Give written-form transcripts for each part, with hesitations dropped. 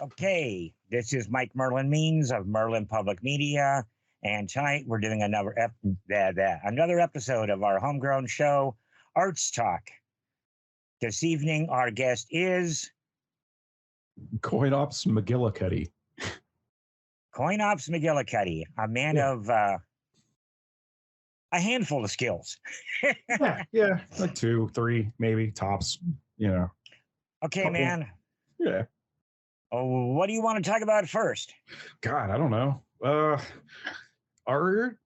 Okay, this is Mike Merlin Means of Merlin Public Media, and tonight we're doing another episode of our homegrown show, Arts Talk. This evening, our guest is Coinops McGillicutty. Coinops McGillicutty, a man of a handful of skills. yeah, like 2, 3, maybe tops. Okay, Couple. Man. Yeah. Oh, what do you want to talk about first? God, I don't know. Art.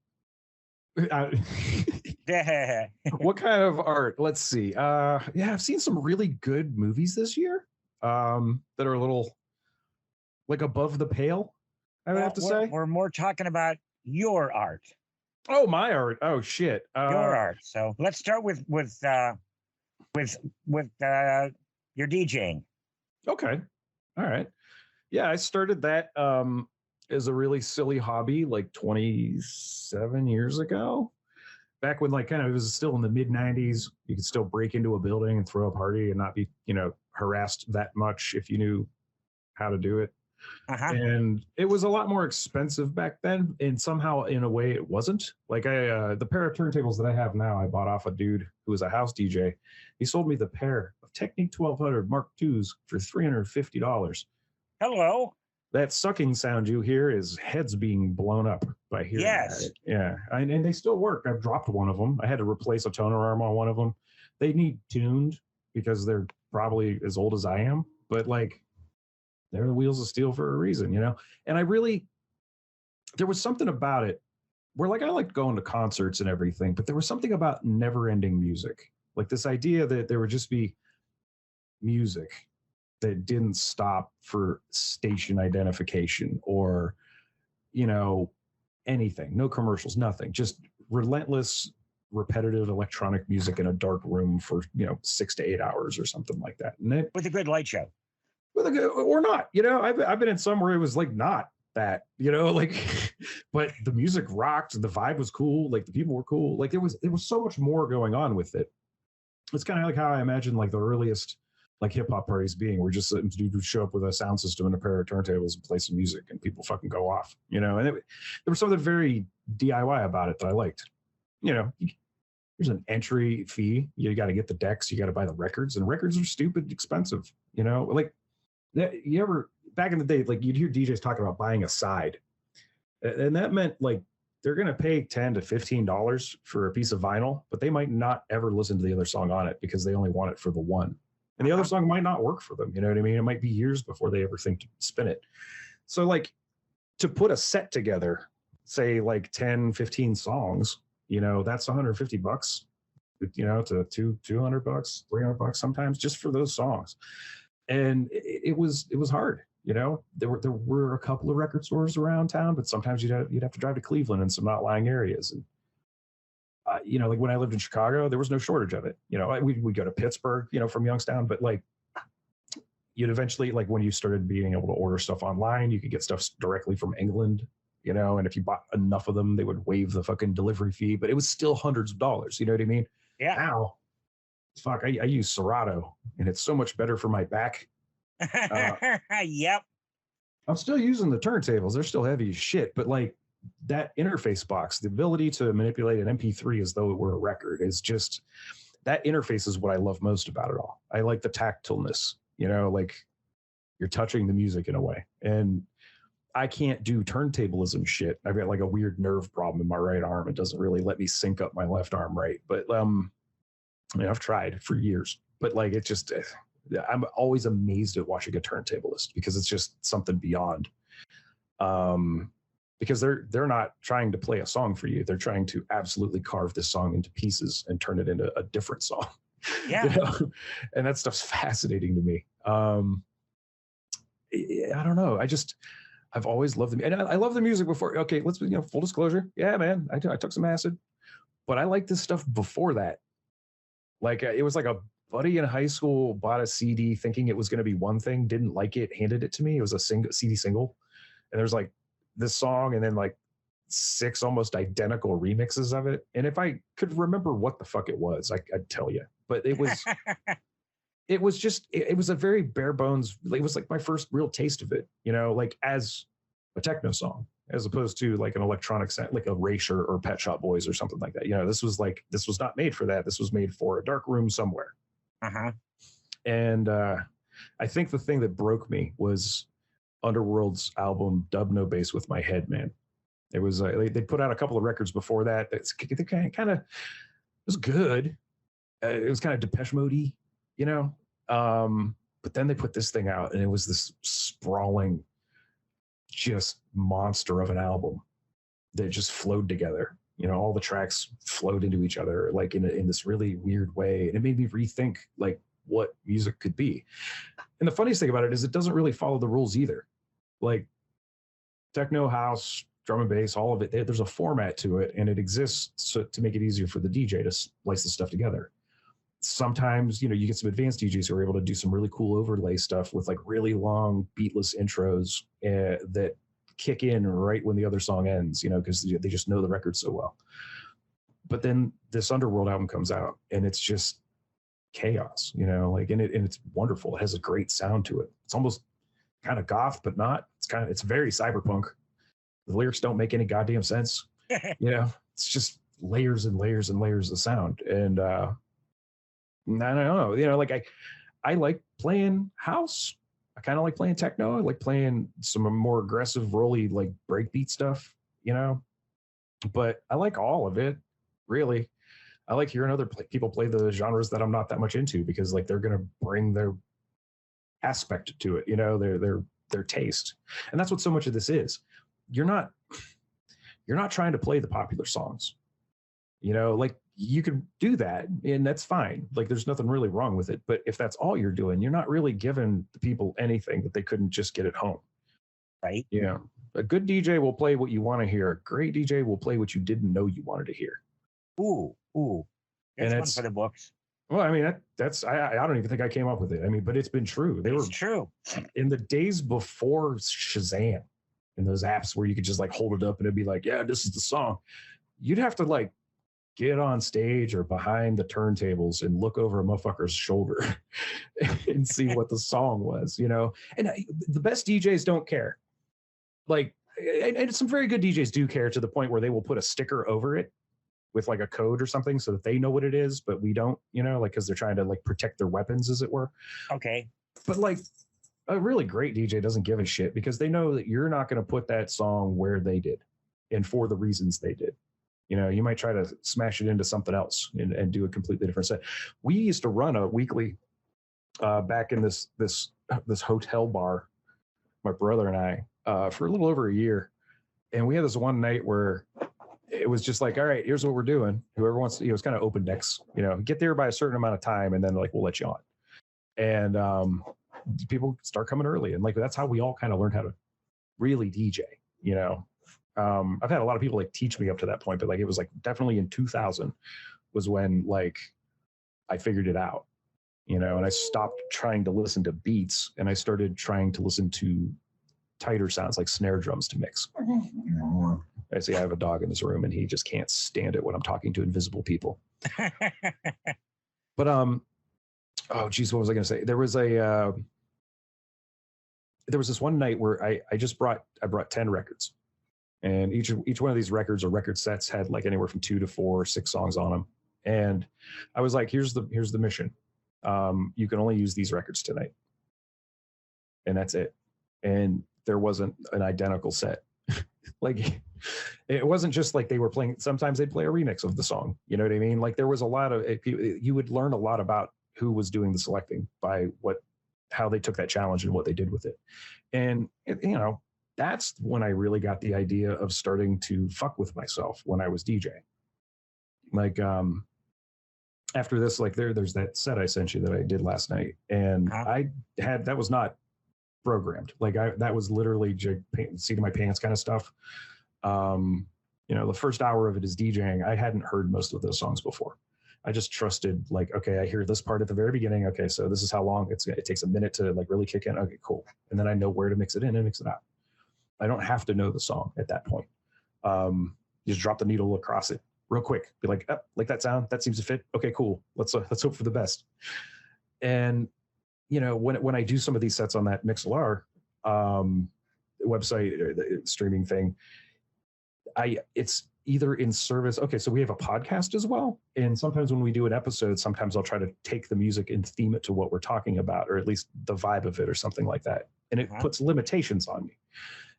What kind of art? Let's see. I've seen some really good movies this year. That are a little like above the pale. I would have to say we're more talking about your art. Oh, my art. Oh shit. Your art. So let's start with your DJing. Okay. All right. Yeah, I started that as a really silly hobby like 27 years ago. Back when it was still in the mid 90s, you could still break into a building and throw a party and not be, harassed that much if you knew how to do it. Uh-huh. And it was a lot more expensive back then. And somehow in a way it wasn't. Like the pair of turntables that I have now, I bought off a dude who was a house DJ. He sold me the pair of Technique 1200 Mark IIs for $350. Hello. That sucking sound you hear is heads being blown up by hearing Yes. that. Yeah. And they still work. I've dropped one of them. I had to replace a toner arm on one of them. They need tuned because they're probably as old as I am. But they're the wheels of steel for a reason, And there was something about it where I liked going to concerts and everything, but there was something about never-ending music. Like this idea that there would just be music that didn't stop for station identification or, anything, no commercials, nothing, just relentless, repetitive electronic music in a dark room for, 6 to 8 hours or something like that. And with a good light show. Or not, I've been in some where it was not that, but the music rocked, the vibe was cool, the people were cool, there was so much more going on with it. It's kind of like how I imagine the earliest hip hop parties being, where just dude would show up with a sound system and a pair of turntables and play some music and people fucking go off, and there was something very DIY about it that I liked. There's an entry fee. You got to get the decks, you got to buy the records, and records are stupid expensive, you ever back in the day, you'd hear DJs talking about buying a side, and that meant they're going to pay $10 to $15 for a piece of vinyl, but they might not ever listen to the other song on it because they only want it for the one. And the other song might not work for them. You know what I mean? It might be years before they ever think to spin it. So to put a set together, say 10, 15 songs, that's $150, to $200, $300 sometimes just for those songs. And it was hard. There were a couple of record stores around town, but sometimes you'd have to drive to Cleveland and some outlying areas. And when I lived in Chicago, there was no shortage of it. We'd go to Pittsburgh, from Youngstown, but you'd eventually, when you started being able to order stuff online, you could get stuff directly from England, and if you bought enough of them, they would waive the fucking delivery fee, but it was still hundreds of dollars. You know what I mean? Yeah. Now, fuck, I use Serato, and it's so much better for my back. Yep. I'm still using the turntables. They're still heavy as shit, but that interface box, the ability to manipulate an MP3 as though it were a record, is just, that interface is what I love most about it all. I like the tactileness, you're touching the music in a way. And I can't do turntablism shit. I've got a weird nerve problem in my right arm. It doesn't really let me sync up my left arm right. But I've tried for years, but it just, I'm always amazed at watching a turntablist because it's just something beyond. Because they're not trying to play a song for you. They're trying to absolutely carve this song into pieces and turn it into a different song. Yeah. And that stuff's fascinating to me. I don't know. I've always loved them. And I love the music before. Okay, let's full disclosure. Yeah, man, I took some acid, but I liked this stuff before that. It was a buddy in high school bought a CD thinking it was going to be one thing, didn't like it, handed it to me. It was a CD single. And there's this song and then 6 almost identical remixes of it. And if I could remember what the fuck it was, I'd tell you. But it was it was just, it was a very bare bones. It was like my first real taste of it, you know, like as a techno song, as opposed to like an electronic set, like a Erasure or Pet Shop Boys or something like that. You know, this was not made for that. This was made for a dark room somewhere. Uh-huh. And I think the thing that broke me was Underworld's album Dub No Bass With My Head, man. It was they put out a couple of records before that. It's kind of, it was good. It was kind of Depeche Mode-y, you know. But then they put this thing out, and it was this sprawling, just monster of an album that just flowed together. You know, all the tracks flowed into each other, like in this really weird way, and it made me rethink like what music could be. And the funniest thing about it is it doesn't really follow the rules either. Like techno, house, drum and bass, all of it, there's a format to it, and it exists to make it easier for the DJ to splice the stuff together. Sometimes, you know, you get some advanced DJs who are able to do some really cool overlay stuff with like really long beatless intros that kick in right when the other song ends, you know, because they just know the record so well. But then this Underworld album comes out, and it's just chaos, you know, like, and it's wonderful. It has a great sound to it. It's almost kind of goth, but not. It's very cyberpunk. The lyrics don't make any goddamn sense. You know, it's just layers and layers and layers of sound. And I don't know, you know, like I like playing house. I kind of like playing techno. I like playing some more aggressive, rolly, like breakbeat stuff, you know, but I like all of it, really. I like hearing other people play the genres that I'm not that much into, because like they're going to bring their aspect to it, you know, their taste. And that's what so much of this is. You're not trying to play the popular songs, you know, like you can do that and that's fine. Like there's nothing really wrong with it. But if that's all you're doing, you're not really giving the people anything that they couldn't just get at home. Right. You know, a good DJ will play what you want to hear. A great DJ will play what you didn't know you wanted to hear. Ooh. That's one for the books. Well, I mean, that's I don't even think I came up with it. I mean, but it's been true. It's true. In the days before Shazam and those apps where you could just like hold it up and it'd be like, yeah, this is the song. You'd have to like get on stage or behind the turntables and look over a motherfucker's shoulder and see what the song was, you know? And the best DJs don't care. Like, and some very good DJs do care to the point where they will put a sticker over it with like a code or something so that they know what it is, but we don't, you know, like, cause they're trying to like protect their weapons, as it were. Okay. But like a really great DJ doesn't give a shit, because they know that you're not going to put that song where they did and for the reasons they did. You know, you might try to smash it into something else and do a completely different set. We used to run a weekly back in this hotel bar, my brother and I, for a little over a year. And we had this one night where it was just like, all right, here's what we're doing. Whoever wants to, it was kind of open decks, you know, get there by a certain amount of time and then like, we'll let you on. And people start coming early. And like, that's how we all kind of learned how to really DJ, you know. I've had a lot of people like teach me up to that point, but like, it was like definitely in 2000 was when like I figured it out, you know, and I stopped trying to listen to beats and I started trying to listen to tighter sounds like snare drums to mix. I see I have a dog in this room and he just can't stand it when I'm talking to invisible people. But oh geez, what was I going to say? There was this one night where I brought 10 records, and each one of these records or record sets had like anywhere from 2 to 4 or 6 songs on them. And I was like, here's the mission. You can only use these records tonight. And that's it. And there wasn't an identical set. Like it wasn't just like they were playing, sometimes they'd play a remix of the song, you know what I mean? Like there was a lot of, you would learn a lot about who was doing the selecting by how they took that challenge and what they did with it. And you know, that's when I really got the idea of starting to fuck with myself when I was DJing. Like after this, like there's that set I sent you that I did last night, and that was not programmed. Like that was literally seat of my pants kind of stuff. You know, the first hour of it is DJing. I hadn't heard most of those songs before. I just trusted, like, okay, I hear this part at the very beginning. Okay, so this is how long it takes a minute to like really kick in. Okay, cool. And then I know where to mix it in and mix it out. I don't have to know the song at that point. You just drop the needle across it real quick. Be like, oh, like that sound, that seems to fit. Okay, cool. Let's hope for the best. And you know, when I do some of these sets on that Mixlr website or the streaming thing, it's either in service. Okay, so we have a podcast as well, and sometimes when we do an episode, sometimes I'll try to take the music and theme it to what we're talking about, or at least the vibe of it, or something like that. And it puts limitations on me,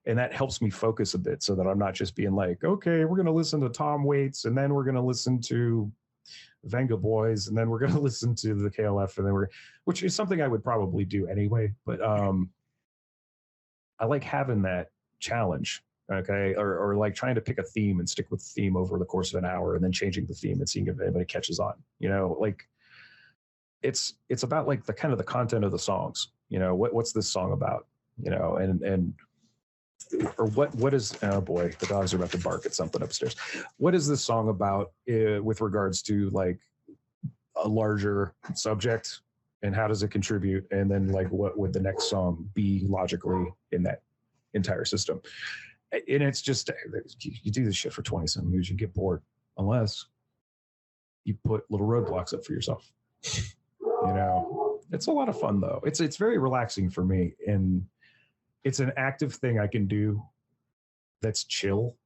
and that helps me focus a bit, so that I'm not just being like, okay, we're going to listen to Tom Waits, and then we're going to listen to Venga Boys, and then we're going to listen to the KLF, and then which is something I would probably do anyway. But I like having that challenge. Okay, or like trying to pick a theme and stick with the theme over the course of an hour, and then changing the theme and seeing if anybody catches on. You know, like it's about like the kind of the content of the songs. You know, what's this song about? You know, and or what is, oh boy, the dogs are about to bark at something upstairs. What is this song about with regards to like a larger subject, and how does it contribute? And then like what would the next song be logically in that entire system? And it's just, you do this shit for 20-some years, you get bored, unless you put little roadblocks up for yourself. You know, it's a lot of fun though. It's very relaxing for me, and it's an active thing I can do that's chill.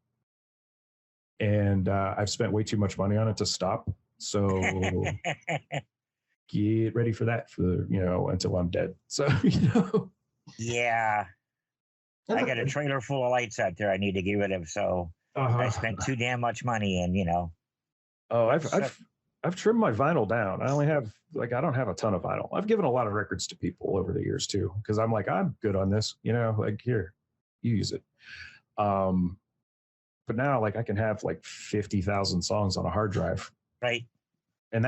And I've spent way too much money on it to stop. So get ready for that until I'm dead. So, you know. Yeah. I got a trailer full of lights out there I need to get rid of, so I spent too damn much money, and Oh, I've trimmed my vinyl down. I don't have a ton of vinyl. I've given a lot of records to people over the years too, because I'm like, I'm good on this, like, here, you use it. But now, like, I can have like 50,000 songs on a hard drive, right? And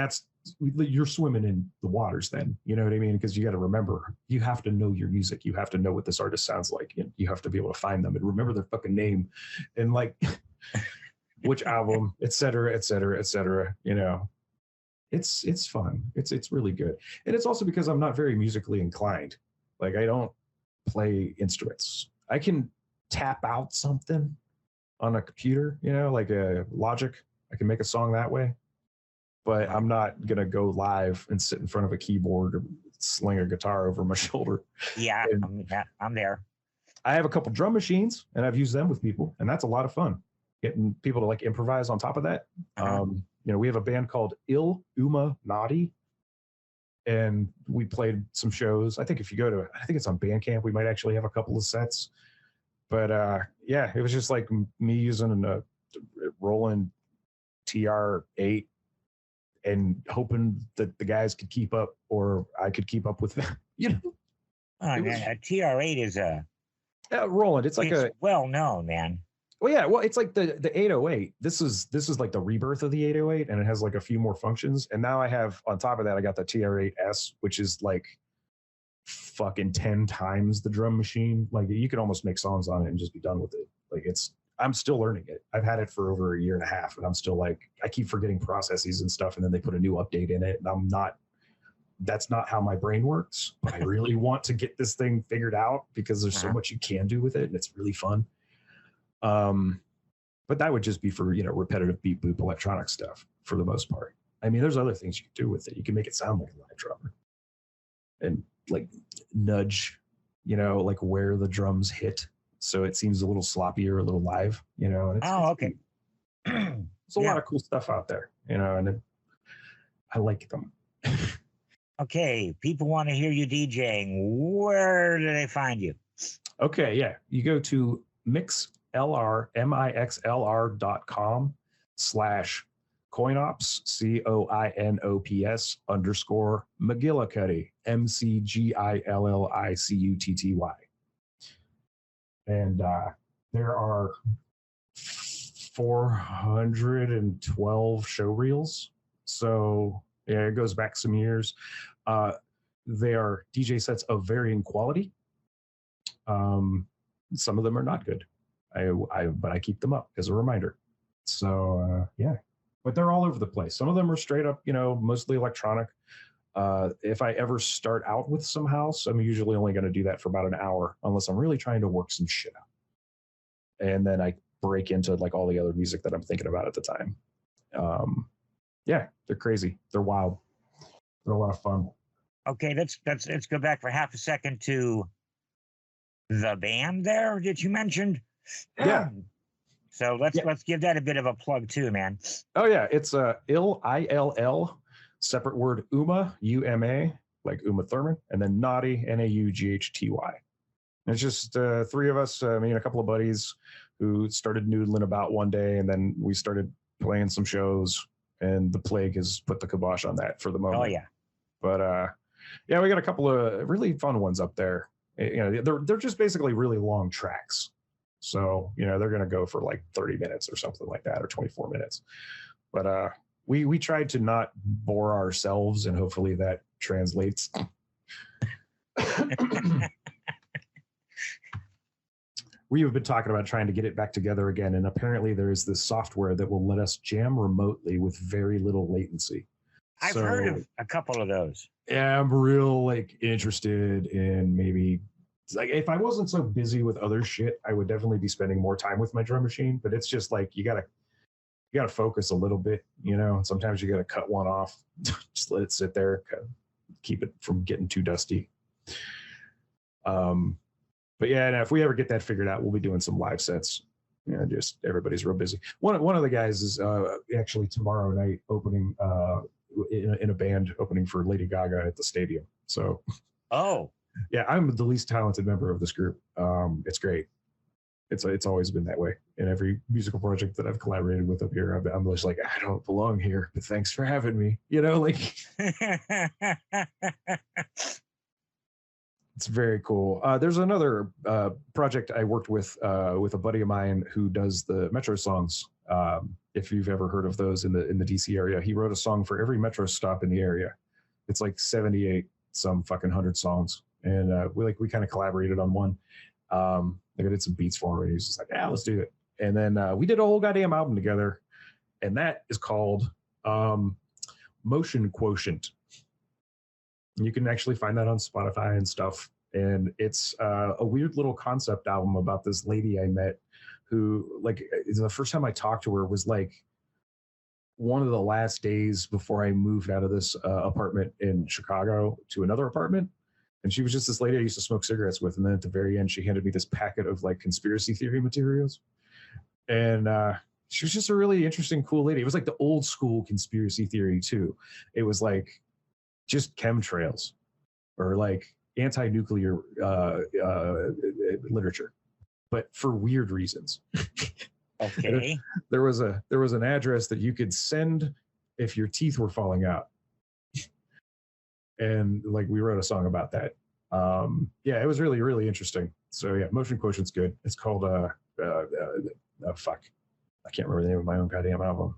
you're swimming in the waters then, you know what I mean? Because you got to remember, you have to know your music. You have to know what this artist sounds like. And you have to be able to find them and remember their fucking name and like which album, et cetera, et cetera, et cetera. You know, it's fun. It's really good. And it's also because I'm not very musically inclined. Like, I don't play instruments. I can tap out something on a computer, like a Logic. I can make a song that way. But I'm not going to go live and sit in front of a keyboard or sling a guitar over my shoulder. Yeah, I'm there. I have a couple drum machines, and I've used them with people, and that's a lot of fun. Getting people to like improvise on top of that. We have a band called Il Uma Nadi, and we played some shows. I think if you go to, I think it's on Bandcamp, we might actually have a couple of sets. But yeah, it was just like me using a Roland TR-8 and hoping that the guys could keep up, or I could keep up with them. Oh, man, a TR-8 is a Roland. It's well known, man. Well, yeah. Well, it's like the 808. This is like the rebirth of the 808, and it has like a few more functions. And now I have, on top of that, I got the TR-8S, which is like fucking 10 times the drum machine. Like, you can almost make songs on it and just be done with it. Like, I'm still learning it. I've had it for over a year and a half, and I'm still like, I keep forgetting processes and stuff, and then they put a new update in it, and that's not how my brain works. But I really want to get this thing figured out, because there's so much you can do with it, and it's really fun. But that would just be for, repetitive beat boop electronic stuff for the most part. I mean, there's other things you can do with it. You can make it sound like a live drummer and like nudge, like where the drums hit, so it seems a little sloppier, a little live, and okay. There's a lot of cool stuff out there, and I like them. Okay, people want to hear you DJing. Where do they find you? Okay, yeah. You go to mixlr.com/Coinops, COINOPS _ McGillicutty. And there are 412 show reels. So yeah, it goes back some years. They are DJ sets of varying quality. Some of them are not good. But I keep them up as a reminder. So yeah, but they're all over the place. Some of them are straight up, mostly electronic. If I ever start out with some house, I'm usually only going to do that for about an hour, unless I'm really trying to work some shit out. And then I break into like all the other music that I'm thinking about at the time. Yeah, they're crazy. They're wild. They're a lot of fun. Okay, let's go back for half a second to the band there that you mentioned. Yeah. So let's give that a bit of a plug too, man. Oh yeah, it's ILL, separate word UMA, like Uma Thurman, and then Naughty, NAUGHTY. It's just three of us, me and a couple of buddies, who started noodling about one day, and then we started playing some shows, and the plague has put the kibosh on that for the moment. Oh yeah. But yeah, we got a couple of really fun ones up there. You know, they're just basically really long tracks. So, you know, they're going to go for like 30 minutes or something like that, or 24 minutes. But we tried to not bore ourselves, and hopefully that translates. We have been talking about trying to get it back together again, and apparently there is this software that will let us jam remotely with very little latency. I've heard of a couple of those. Yeah, I'm real like interested in maybe, like, if I wasn't so busy with other shit, I would definitely be spending more time with my drum machine. But it's just like you gotta focus a little bit, you know. And sometimes you gotta cut one off, just let it sit there, keep it from getting too dusty. But yeah, and if we ever get that figured out, we'll be doing some live sets. You know, just everybody's real busy. One of the guys is actually tomorrow night opening in a band opening for Lady Gaga at the stadium. So, oh yeah, I'm the least talented member of this group. It's great. It's always been that way in every musical project that I've collaborated with up here. I'm just like, I don't belong here, but thanks for having me. You know, like. It's very cool. There's another project I worked with a buddy of mine who does the Metro songs. If you've ever heard of those in the DC area, he wrote a song for every Metro stop in the area. It's like 78 some fucking 100 songs, and we kind of collaborated on one. Like I did some beats for him, and he was just like, "Yeah, let's do it." And then we did a whole goddamn album together, and that is called Motion Quotient. You can actually find that on Spotify and stuff. And it's a weird little concept album about this lady I met who, like, the first time I talked to her was like one of the last days before I moved out of this apartment in Chicago to another apartment. And she was just this lady I used to smoke cigarettes with. And then at the very end, she handed me this packet of like conspiracy theory materials. And she was just a really interesting, cool lady. It was like the old school conspiracy theory too. It was like just chemtrails or like anti-nuclear literature, but for weird reasons. Okay. There was an address that you could send if your teeth were falling out. And like we wrote a song about that. Yeah, it was really, really interesting. So yeah, Motion Quotient's good. It's called fuck. I can't remember the name of my own goddamn album.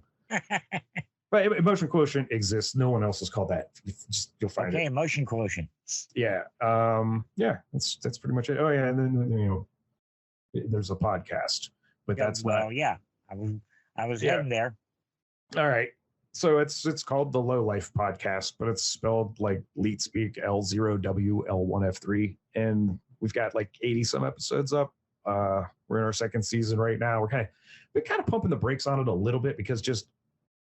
But Emotion Quotient exists. No one else is called that. You'll find it. Okay, Emotion Quotient. Yeah. Yeah, that's pretty much it. Oh yeah, and then, you know, there's a podcast, but that's not. Yeah, I was heading there. All right. So it's called the Low Life Podcast, but it's spelled like Leet Speak, L0WL1F3, and we've got like 80 some episodes up. We're in our second season right now. We're kind of pumping the brakes on it a little bit because just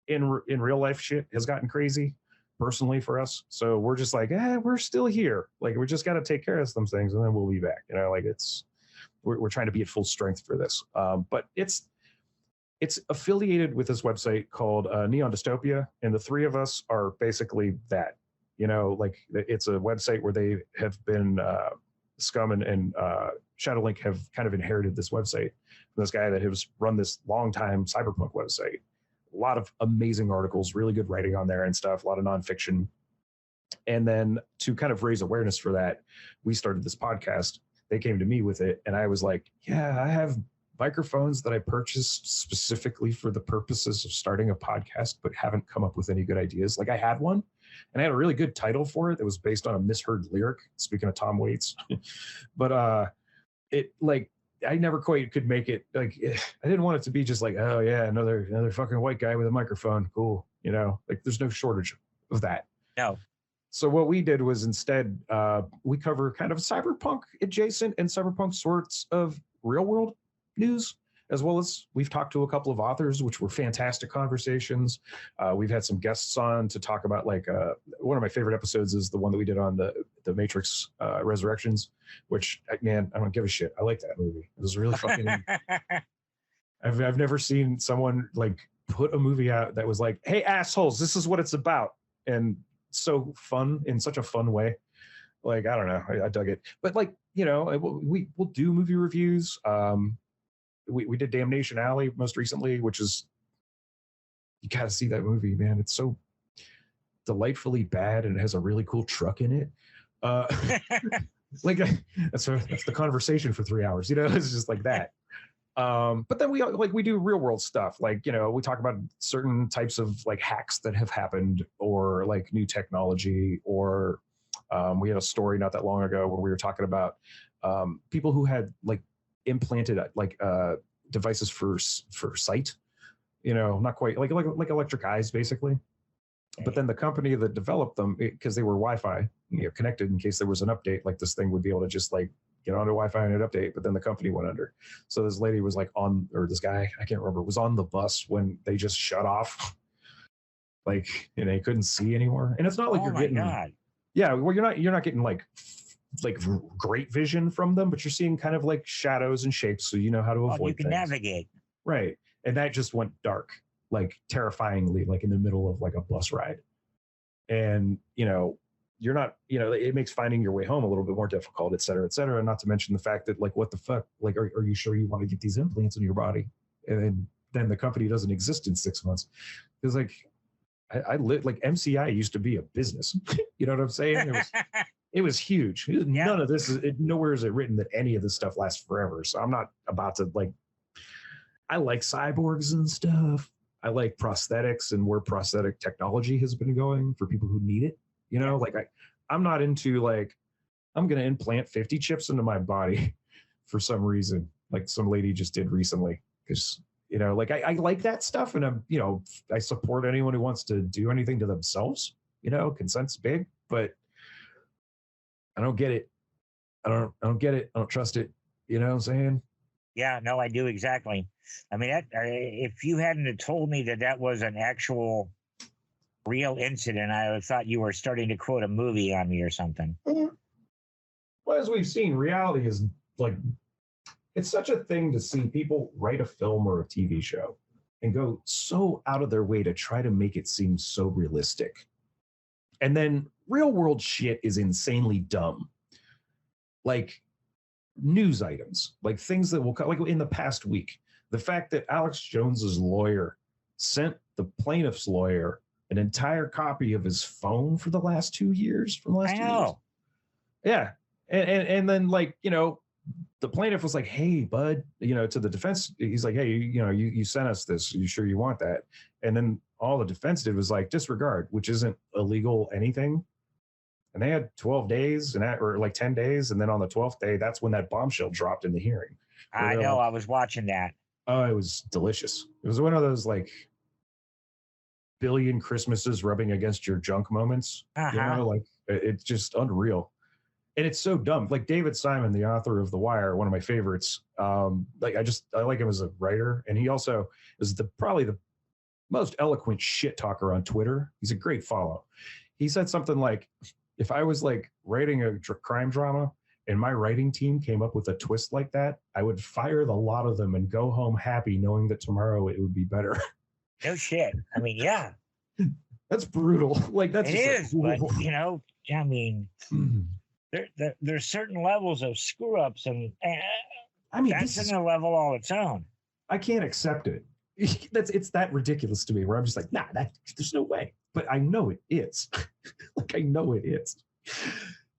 in real life shit has gotten crazy personally for us. So we're just like, we're still here. Like we just got to take care of some things and then we'll be back. You know, like we're trying to be at full strength for this. But it's affiliated with this website called Neon Dystopia. And the three of us are basically that, you know, like it's a website where they have been Scum and Shadowlink have kind of inherited this website from this guy that has run this long time cyberpunk website. A lot of amazing articles, really good writing on there and stuff, a lot of nonfiction. And then to kind of raise awareness for that, we started this podcast. They came to me with it, and I was like, yeah, I have microphones that I purchased specifically for the purposes of starting a podcast, but haven't come up with any good ideas. Like I had one, and I had a really good title for it that was based on a misheard lyric, speaking of Tom Waits. But it like, I never quite could make it like, I didn't want it to be just like, oh yeah, another fucking white guy with a microphone. Cool. You know, like there's no shortage of that. No. So what we did was instead, we cover kind of cyberpunk adjacent and cyberpunk sorts of real world news. as well as we've talked to a couple of authors, which were fantastic conversations. We've had some guests on to talk about one of my favorite episodes is the one that we did on the Matrix Resurrections, which, man, I don't give a shit. I like that movie. It was really fucking. I've never seen someone like put a movie out that was like, hey, assholes, this is what it's about. And so fun in such a fun way. Like, I don't know. I dug it. But like, we'll do movie reviews. We did Damnation Alley most recently, which is, you got to see that movie, man. It's so delightfully bad and it has a really cool truck in it. Like that's the conversation for 3 hours, it's just like that. But then we do real world stuff. Like, we talk about certain types of like hacks that have happened or like new technology, or we had a story not that long ago where we were talking about people who had like implanted like devices for sight, not quite like electric eyes basically. But then the company that developed them, because they were Wi-Fi connected in case there was an update, like this thing would be able to just like get onto Wi-Fi and an update, but then the company went under. So this lady was like this guy, I can't remember, was on the bus when they just shut off, like, and they couldn't see anymore. And it's not like God. Yeah, well, you're not getting like great vision from them, but you're seeing kind of like shadows and shapes, so you know how to avoid. You can navigate. Right, and that just went dark, like terrifyingly, like in the middle of like a bus ride, and you're not, it makes finding your way home a little bit more difficult, et cetera, et cetera. Not to mention the fact that like, what the fuck, like, are you sure you want to get these implants in your body? And then the company doesn't exist in 6 months. It's like, I live like MCI used to be a business. You know what I'm saying? It was huge. None of this nowhere is it written that any of this stuff lasts forever. So I'm not about to like, I like cyborgs and stuff. I like prosthetics and where prosthetic technology has been going for people who need it. Like I'm not into like, I'm going to implant 50 chips into my body for some reason, like some lady just did recently. Because, like I like that stuff. And I'm, I support anyone who wants to do anything to themselves, consent's big, but I don't get it. I don't get it. I don't trust it. You know what I'm saying? Yeah, no, I do exactly. I mean, if you hadn't have told me that was an actual real incident, I would have thought you were starting to quote a movie on me or something. Well, as we've seen, reality is like, it's such a thing to see people write a film or a TV show and go so out of their way to try to make it seem so realistic. And then real world shit is insanely dumb. Like news items, like things that will come, like in the past week, the fact that Alex Jones's lawyer sent the plaintiff's lawyer an entire copy of his phone for the last 2 years. From the last 2 years. Yeah. And then like, the plaintiff was like, hey, bud, to the defense, he's like, hey, you sent us this. Are you sure you want that? And then all the defense did was like disregard, which isn't illegal anything. And they had 12 days or like 10 days. And then on the 12th day, that's when that bombshell dropped in the hearing. I know. I was watching that. Oh, it was delicious. It was one of those like billion Christmases rubbing against your junk moments. Like it's just unreal. And it's so dumb. Like David Simon, the author of The Wire, one of my favorites. I like him as a writer. And he also is probably the most eloquent shit talker on Twitter. He's a great follow. He said something like, if I was like writing a crime drama and my writing team came up with a twist like that, I would fire the lot of them and go home happy knowing that tomorrow it would be better. No shit. I mean, yeah. That's brutal. Like that's it is, but I mean, there's certain levels of screw ups, and I mean that's in a level all its own. I can't accept it. It's that ridiculous to me. Where I'm just like, there's no way. But I know it is. Like I know it is.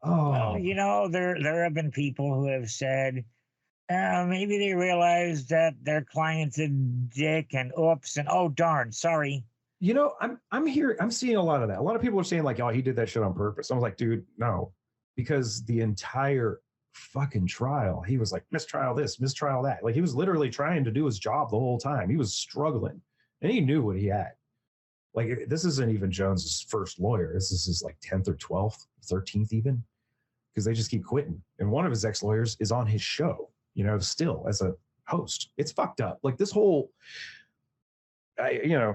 Oh, well, there have been people who have said maybe they realized that their client's a dick and oops and oh darn, sorry. I'm seeing a lot of that. A lot of people are saying like, oh, he did that shit on purpose. I was like, dude, no, because the entire fucking trial, he was like, mistrial this, mistrial that. Like he was literally trying to do his job the whole time. He was struggling and he knew what he had. Like this isn't even Jones's first lawyer. This is his like 10th or 12th, 13th even, because they just keep quitting. And one of his ex-lawyers is on his show, still as a host. It's fucked up. Like this whole, my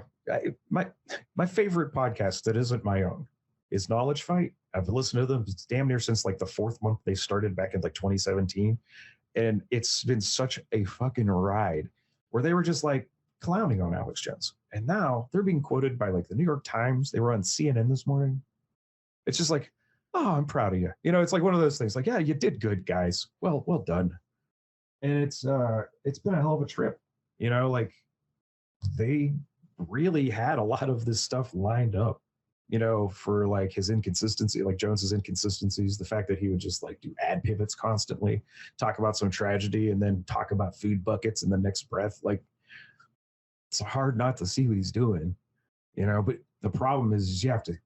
favorite podcast that isn't my own is Knowledge Fight. I've listened to them damn near since like the 4th month they started back in like 2017. And it's been such a fucking ride where they were just like clowning on Alex Jones. And now they're being quoted by like the New York Times. They were on CNN this morning. It's just like, oh, I'm proud of you. You know, it's like one of those things like, yeah, you did good, guys. Well done. And it's been a hell of a trip. You know, like they really had a lot of this stuff lined up, you know, for like his inconsistency, like Jones's inconsistencies, the fact that he would just like do ad pivots constantly, talk about some tragedy and then talk about food buckets in the next breath. Like it's hard not to see what he's doing, you know, but the problem is you have to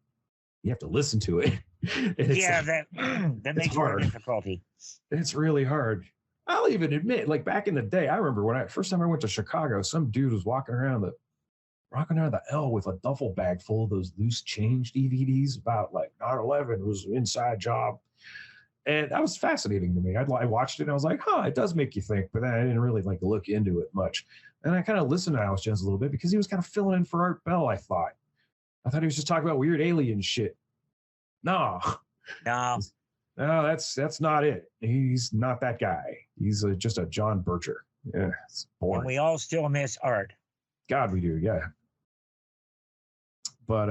listen to it. Yeah, that makes it more difficulty. It's really hard. I'll even admit, like back in the day, I remember when first time I went to Chicago, some dude was walking around the L with a duffel bag full of those loose change DVDs about like 9/11 was an inside job. And that was fascinating to me. I watched it and I was like, huh, it does make you think, but then I didn't really like look into it much. And I kind of listened to Alex Jones a little bit because he was kind of filling in for Art Bell, I thought he was just talking about weird alien shit. No, that's not it. He's not that guy. He's just a John Bircher. Yeah, it's boring. And we all still miss Art. God, we do, yeah. But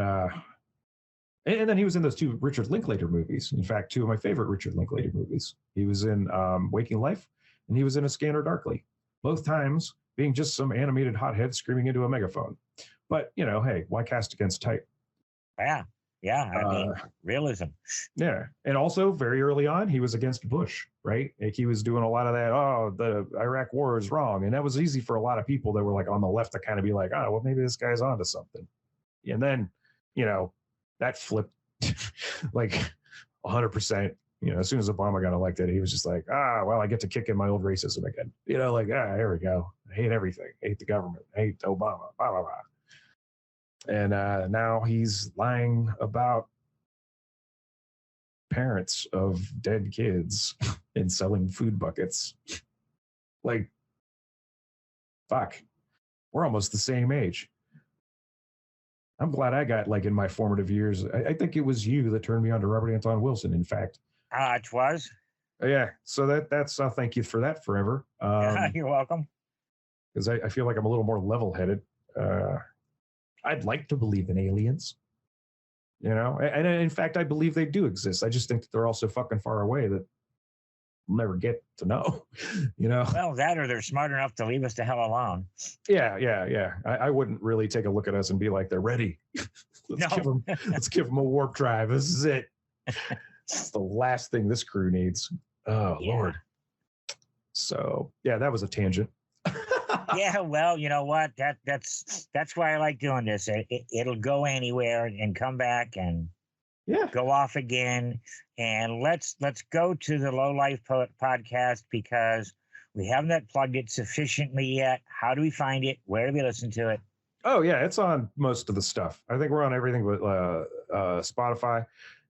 and then he was in those 2 Richard Linklater movies. In fact, 2 of my favorite Richard Linklater movies. He was in Waking Life, and he was in A Scanner Darkly. Both times being just some animated hothead screaming into a megaphone. But you know, hey, why cast against type? Yeah. I mean, realism. Yeah, and also very early on, he was against Bush, right? Like he was doing a lot of that. Oh, the Iraq War is wrong, and that was easy for a lot of people that were like on the left to kind of be like, oh, well, maybe this guy's onto something. And then, you know, that flipped like 100%. You know, as soon as Obama got elected, he was just like, well, I get to kick in my old racism again. You know, like, here we go. I hate everything. I hate the government. I hate Obama. Blah, blah, blah. And now he's lying about parents of dead kids and selling food buckets. Like, fuck. We're almost the same age. I'm glad I got like in my formative years. I think it was you that turned me on to Robert Anton Wilson, in fact. It was. Yeah. So that's thank you for that forever. You're welcome. Because I feel like I'm a little more level-headed. I'd like to believe in aliens, you know, and in fact, I believe they do exist. I just think that they're all so fucking far away that we'll never get to know, you know. Well, that or they're smart enough to leave us the hell alone. Yeah. I wouldn't really take a look at us and be like, they're ready. Let's give them a warp drive. This is it. It's the last thing this crew needs. Oh, yeah. Lord. So, yeah, that was a tangent. Yeah, well, you know what? That's why I like doing this. It'll go anywhere and come back and go off again. And let's go to the Low Life Poet podcast because we haven't plugged it sufficiently yet. How do we find it? Where do we listen to it? Oh yeah, it's on most of the stuff. I think we're on everything but Spotify.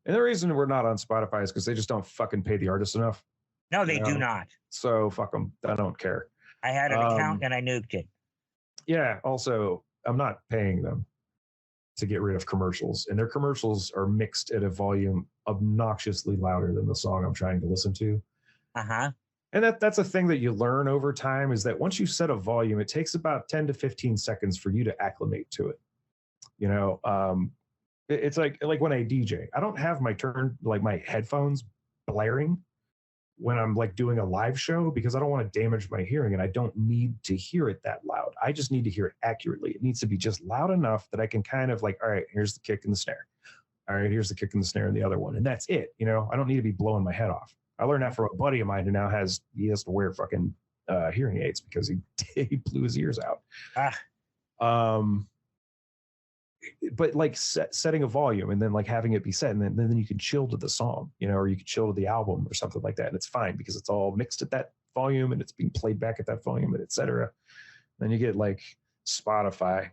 And the reason we're not on Spotify is because they just don't fucking pay the artists enough. No, they do not. So fuck them. I don't care. I had an account and I nuked it. Yeah. Also, I'm not paying them to get rid of commercials, and their commercials are mixed at a volume obnoxiously louder than the song I'm trying to listen to. Uh-huh. And that's a thing that you learn over time is that once you set a volume, it takes about 10 to 15 seconds for you to acclimate to it. You know, it's like when I DJ, I don't have my headphones blaring when I'm like doing a live show because I don't want to damage my hearing and I don't need to hear it that loud. I just need to hear it accurately. It needs to be just loud enough that I can kind of like, all right, here's the kick and the snare. All right, here's the kick and the snare and the other one. And that's it. You know, I don't need to be blowing my head off. I learned that from a buddy of mine who now has to wear fucking hearing aids because he blew his ears out. But like setting a volume and then like having it be set and then you can chill to the song, you know, or you can chill to the album or something like that. And it's fine because it's all mixed at that volume and it's being played back at that volume and etc. Then you get like Spotify,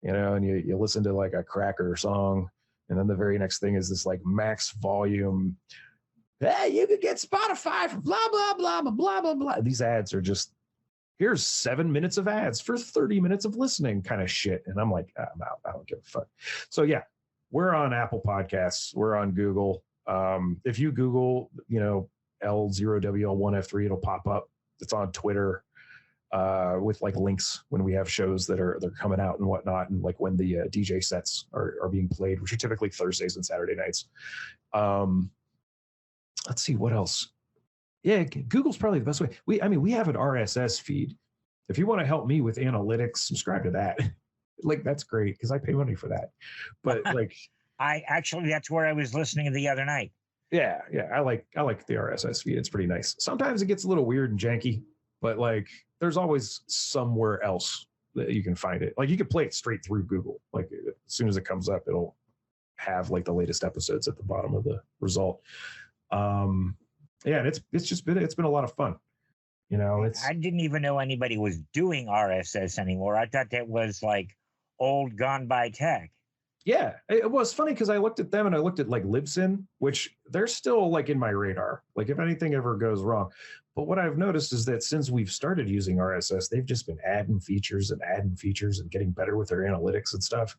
you know, and you listen to like a cracker song. And then the very next thing is this like max volume. Hey, you could get Spotify for blah, blah, blah, blah, blah, blah, blah. These ads are just here's 7 minutes of ads for 30 minutes of listening kind of shit. And I'm like, I'm out. I don't give a fuck. So yeah, we're on Apple Podcasts. We're on Google. If you Google, L0WL1F3, it'll pop up. It's on Twitter with like links when we have shows they're coming out and whatnot, and like when the DJ sets are being played, which are typically Thursdays and Saturday nights. Let's see what else. Yeah, Google's probably the best way. We have an RSS feed. If you want to help me with analytics, subscribe to that. Like, that's great because I pay money for that. But like, that's where I was listening the other night. Yeah, I like the RSS feed. It's pretty nice. Sometimes it gets a little weird and janky, but like, there's always somewhere else that you can find it. Like, you can play it straight through Google. Like, as soon as it comes up, it'll have like the latest episodes at the bottom of the result. Yeah, and it's been a lot of fun. I didn't even know anybody was doing RSS anymore. I thought that was like old gone by tech. Yeah, it was funny because I looked at them and I looked at like Libsyn, which they're still like in my radar. Like, if anything ever goes wrong. But what I've noticed is that since we've started using RSS, they've just been adding features and getting better with their analytics and stuff.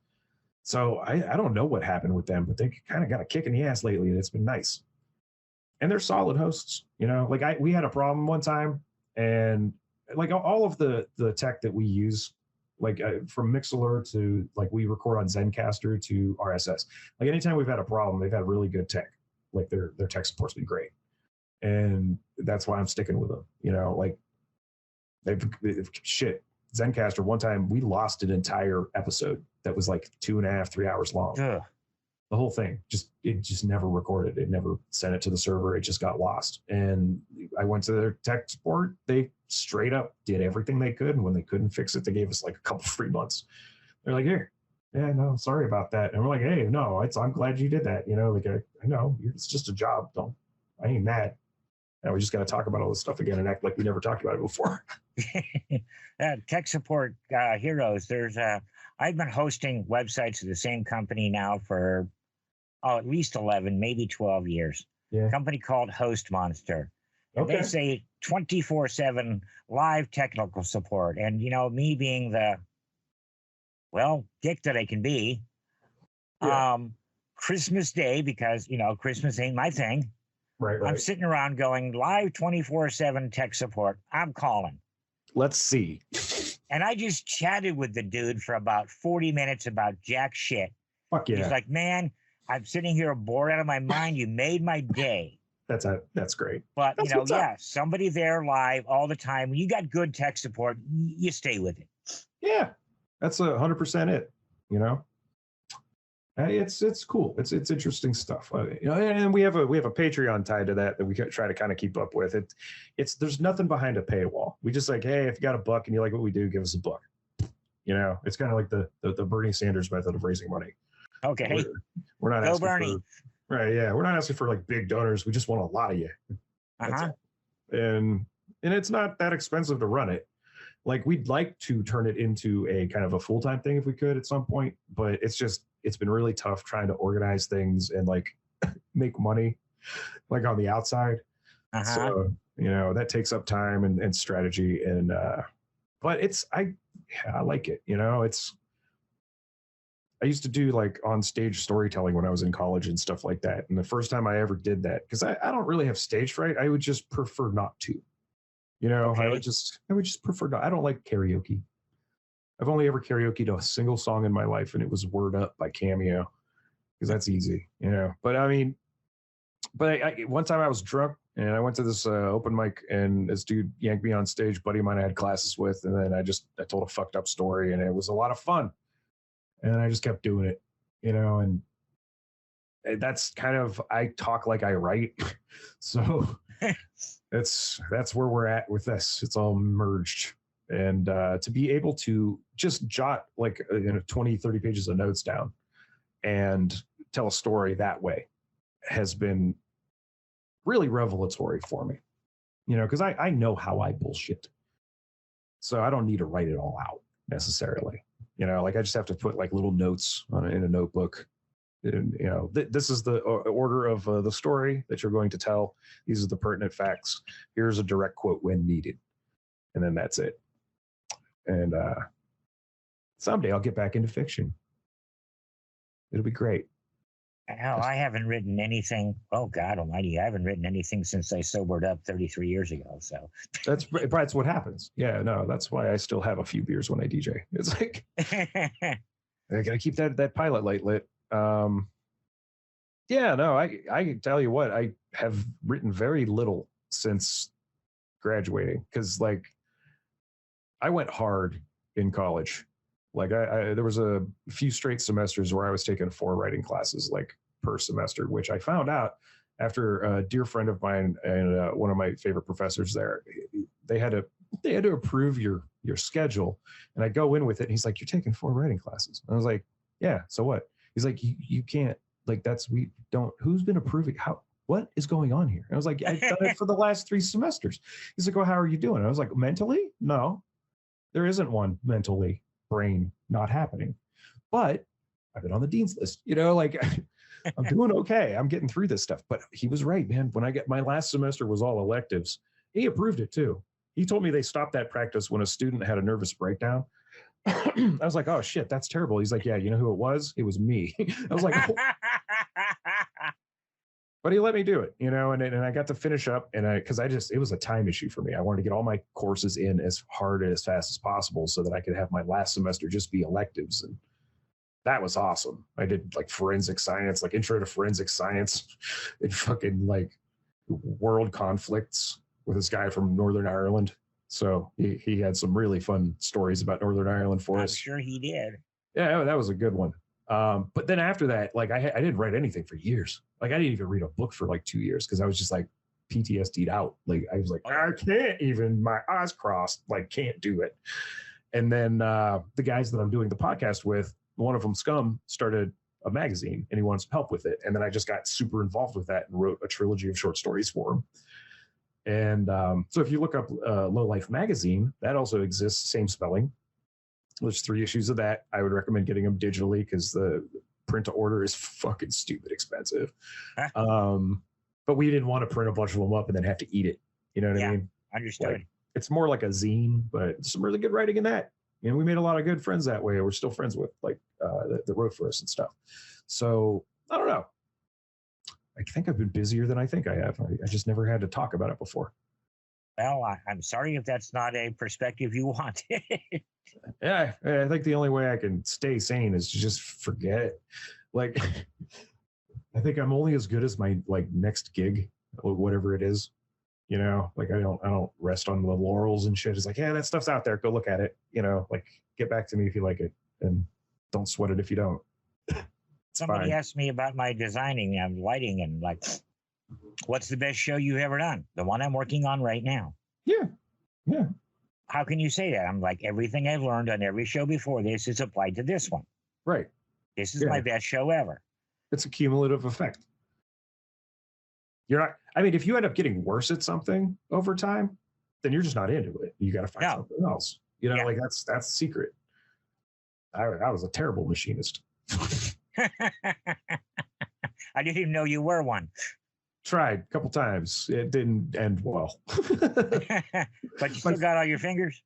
So I don't know what happened with them, but they kind of got a kick in the ass lately, and it's been nice. And they're solid hosts. Like we had a problem one time, and like all of the tech that we use, like from Mixlr to like we record on Zencaster to RSS. Like, anytime we've had a problem, they've had really good tech. Like their tech support's been great, and that's why I'm sticking with them. Like they've shit. Zencaster, one time we lost an entire episode that was like 2.5, 3 hours long. Ugh. The whole thing it just never recorded. It never sent it to the server. It just got lost. And I went to their tech support. They straight up did everything they could. And when they couldn't fix it, they gave us like a couple free months. They're like, here, yeah, no, sorry about that. And we're like, hey, no, I'm glad you did that. Like, I know it's just a job. I ain't mad. And we just got to talk about all this stuff again and act like we never talked about it before. Tech support heroes. I've been hosting websites of the same company now for at least 11, maybe 12 years. Yeah. A company called Host Monster. And Okay. they say 24/7 live technical support. And, me being the, dick that I can be, Christmas Day, because, Christmas ain't my thing. Right. I'm sitting around going, live 24/7 tech support. I'm calling. Let's see. And I just chatted with the dude for about 40 minutes about jack shit. Fuck yeah. He's like, man, I'm sitting here bored out of my mind. You made my day. That's great. But, somebody there live all the time. When you got good tech support, you stay with it. Yeah, that's 100% it. It's cool. It's interesting stuff. And we have a Patreon tied to that we try to kind of keep up with. There's nothing behind a paywall. We just like, hey, if you got $1 and you like what we do, give us $1. It's kind of like the Bernie Sanders method of raising money. Okay. We're not asking Bernie. Right, yeah. We're not asking for like big donors. We just want a lot of you. Uh-huh. And it's not that expensive to run it. Like, we'd like to turn it into a kind of a full-time thing if we could at some point, but it's been really tough trying to organize things and like make money like on the outside. Uh-huh. So, that takes up time and strategy. And, but I like it, I used to do like on stage storytelling when I was in college and stuff like that. And the first time I ever did that, because I don't really have stage fright, I would just prefer not to. Okay. I would just prefer not. I don't like karaoke. I've only ever karaokeed a single song in my life, and it was Word Up by Cameo, because that's easy, But I one time I was drunk and I went to this open mic, and this dude yanked me on stage, buddy of mine I had classes with, and then I told a fucked up story, and it was a lot of fun. And I just kept doing it, and that's kind of, I talk like I write. So that's where we're at with this. It's all merged. And to be able to just jot like 20, 30 pages of notes down and tell a story that way has been really revelatory for me, because I know how I bullshit. So I don't need to write it all out necessarily. Like, I just have to put like little notes in a notebook. And, this is the order of the story that you're going to tell. These are the pertinent facts. Here's a direct quote when needed. And then that's it. And someday I'll get back into fiction. It'll be great. Hell, I haven't written anything. Oh, God almighty. I haven't written anything since I sobered up 33 years ago. So that's what happens. Yeah, no, that's why I still have a few beers when I DJ. It's like, I got to keep that pilot light lit. Yeah, no, I can tell you what, I have written very little since graduating because, like, I went hard in college. Like, there was a few straight semesters where I was taking 4 writing classes, like, per semester, which I found out after a dear friend of mine and one of my favorite professors there. They had to approve your schedule, and I go in with it, and he's like, "You're taking 4 writing classes." And I was like, "Yeah, so what?" He's like, "You can't. Like, we don't, who's been approving? What is going on here?" And I was like, "I've done it for the last 3 semesters." He's like, "Well, how are you doing?" And I was like, "Mentally? No, there isn't one mentally, brain not happening. But I've been on the dean's list, like I'm doing okay. I'm getting through this stuff." But he was right, man. When my last semester was all electives, he approved it too. He told me they stopped that practice when a student had a nervous breakdown. I was like, "Oh shit, that's terrible." He's like, "Yeah, you know who it was? It was me." I was like, "Oh." But he let me do it, and I got to finish up, and it was a time issue for me. I wanted to get all my courses in as hard and as fast as possible so that I could have my last semester just be electives. And that was awesome. I did like forensic science, like intro to forensic science, and fucking like world conflicts with this guy from Northern Ireland. So he had some really fun stories about Northern Ireland for us. I'm sure he did. Yeah, that was a good one. But then after that, like I didn't write anything for years. Like I didn't even read a book for like 2 years because I was just like PTSD'd out. Like I was like, I can't even, my eyes crossed, like can't do it. And then the guys that I'm doing the podcast with, one of them, Scum, started a magazine and he wanted some help with it. And then I just got super involved with that and wrote a trilogy of short stories for him. And so if you look up Low Life Magazine, that also exists, same spelling. There's 3 issues of that. I would recommend getting them digitally because the print to order is fucking stupid expensive. But we didn't want to print a bunch of them up and then have to eat it. You know what I mean? Understood. Like, it's more like a zine, but some really good writing in that. And we made a lot of good friends that way. We're still friends with that wrote for us and stuff. So I don't know. I think I've been busier than I think I have. I just never had to talk about it before. Well, I'm sorry if that's not a perspective you wanted. Yeah, I think the only way I can stay sane is to just forget it. Like, I think I'm only as good as my next gig, whatever it is. Like I don't rest on the laurels and shit. It's like, yeah, that stuff's out there. Go look at it. Like get back to me if you like it, and don't sweat it if you don't. Somebody asked me about my designing and lighting and like, what's the best show you've ever done? The one I'm working on right now. Yeah. How can you say that? I'm like, everything I've learned on every show before this is applied to this one. Right. This is my best show ever. It's a cumulative effect. You're not, I mean, if you end up getting worse at something over time, then you're just not into it. You got to find something else. Like that's the secret. I was a terrible machinist. I didn't even know you were one. Tried a couple times. It didn't end well. But you still got all your fingers?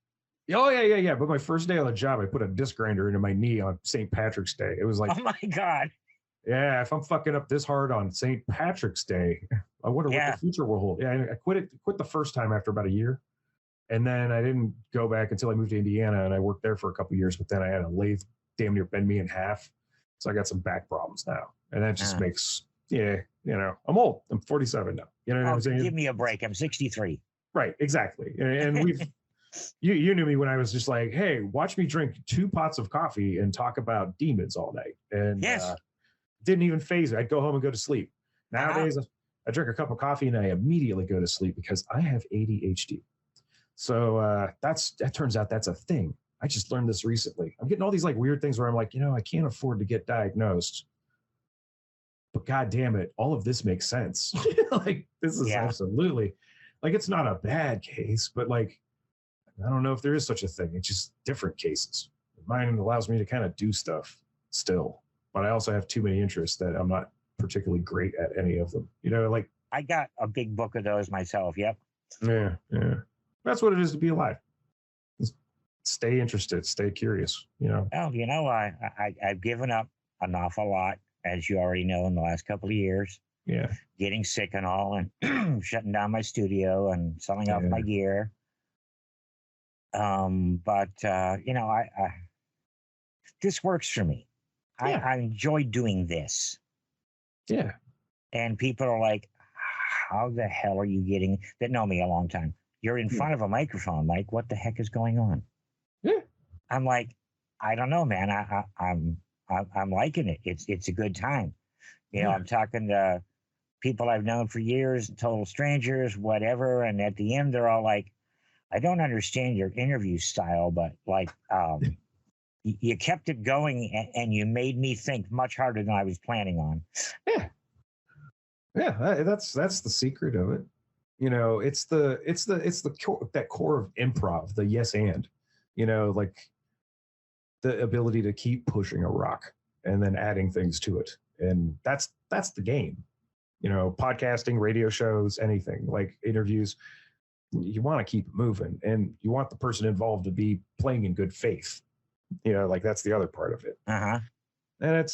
Oh, yeah. But my first day on the job, I put a disc grinder into my knee on St. Patrick's Day. It was like, oh my God. Yeah, if I'm fucking up this hard on St. Patrick's Day, I wonder what the future will hold. Yeah, I quit the first time after about a year. And then I didn't go back until I moved to Indiana, and I worked there for a couple of years, but then I had a lathe damn near bend me in half. So I got some back problems now. And that just makes, I'm old. I'm 47 now. You know what I'm saying? Give me a break. I'm 63. Right, exactly. And we've, you knew me when I was just like, hey, watch me drink 2 pots of coffee and talk about demons all night. And didn't even phase me. I'd go home and go to sleep. Nowadays, I drink a cup of coffee and I immediately go to sleep because I have ADHD. So that turns out that's a thing. I just learned this recently. I'm getting all these weird things where I'm like, I can't afford to get diagnosed. But God damn it, all of this makes sense. This is absolutely, it's not a bad case, but I don't know if there is such a thing. It's just different cases. Mine allows me to kind of do stuff still, but I also have too many interests that I'm not particularly great at any of them. I got a big book of those myself. Yep. Yeah. That's what it is to be alive. stay interested, stay curious, you know. Well, I've given up an awful lot, as you already know, in the last couple of years. Yeah. Getting sick and all, and shutting down my studio and selling off my gear. But I this works for me. I enjoy doing this. Yeah. And people are like, how the hell are you getting, that know me a long time? You're in front of a microphone, Mike. What the heck is going on? Yeah. I'm like, I don't know, man. I'm liking it. It's a good time. I'm talking to people I've known for years, total strangers, whatever. And at the end, they're all like, I don't understand your interview style, but like, you kept it going and you made me think much harder than I was planning on. Yeah. Yeah. That's the secret of it. It's the that core of improv, the yes and, like the ability to keep pushing a rock and then adding things to it. And that's the game. Podcasting, radio shows, anything like interviews, you want to keep it moving and you want the person involved to be playing in good faith. Like that's the other part of it. Uh-huh. And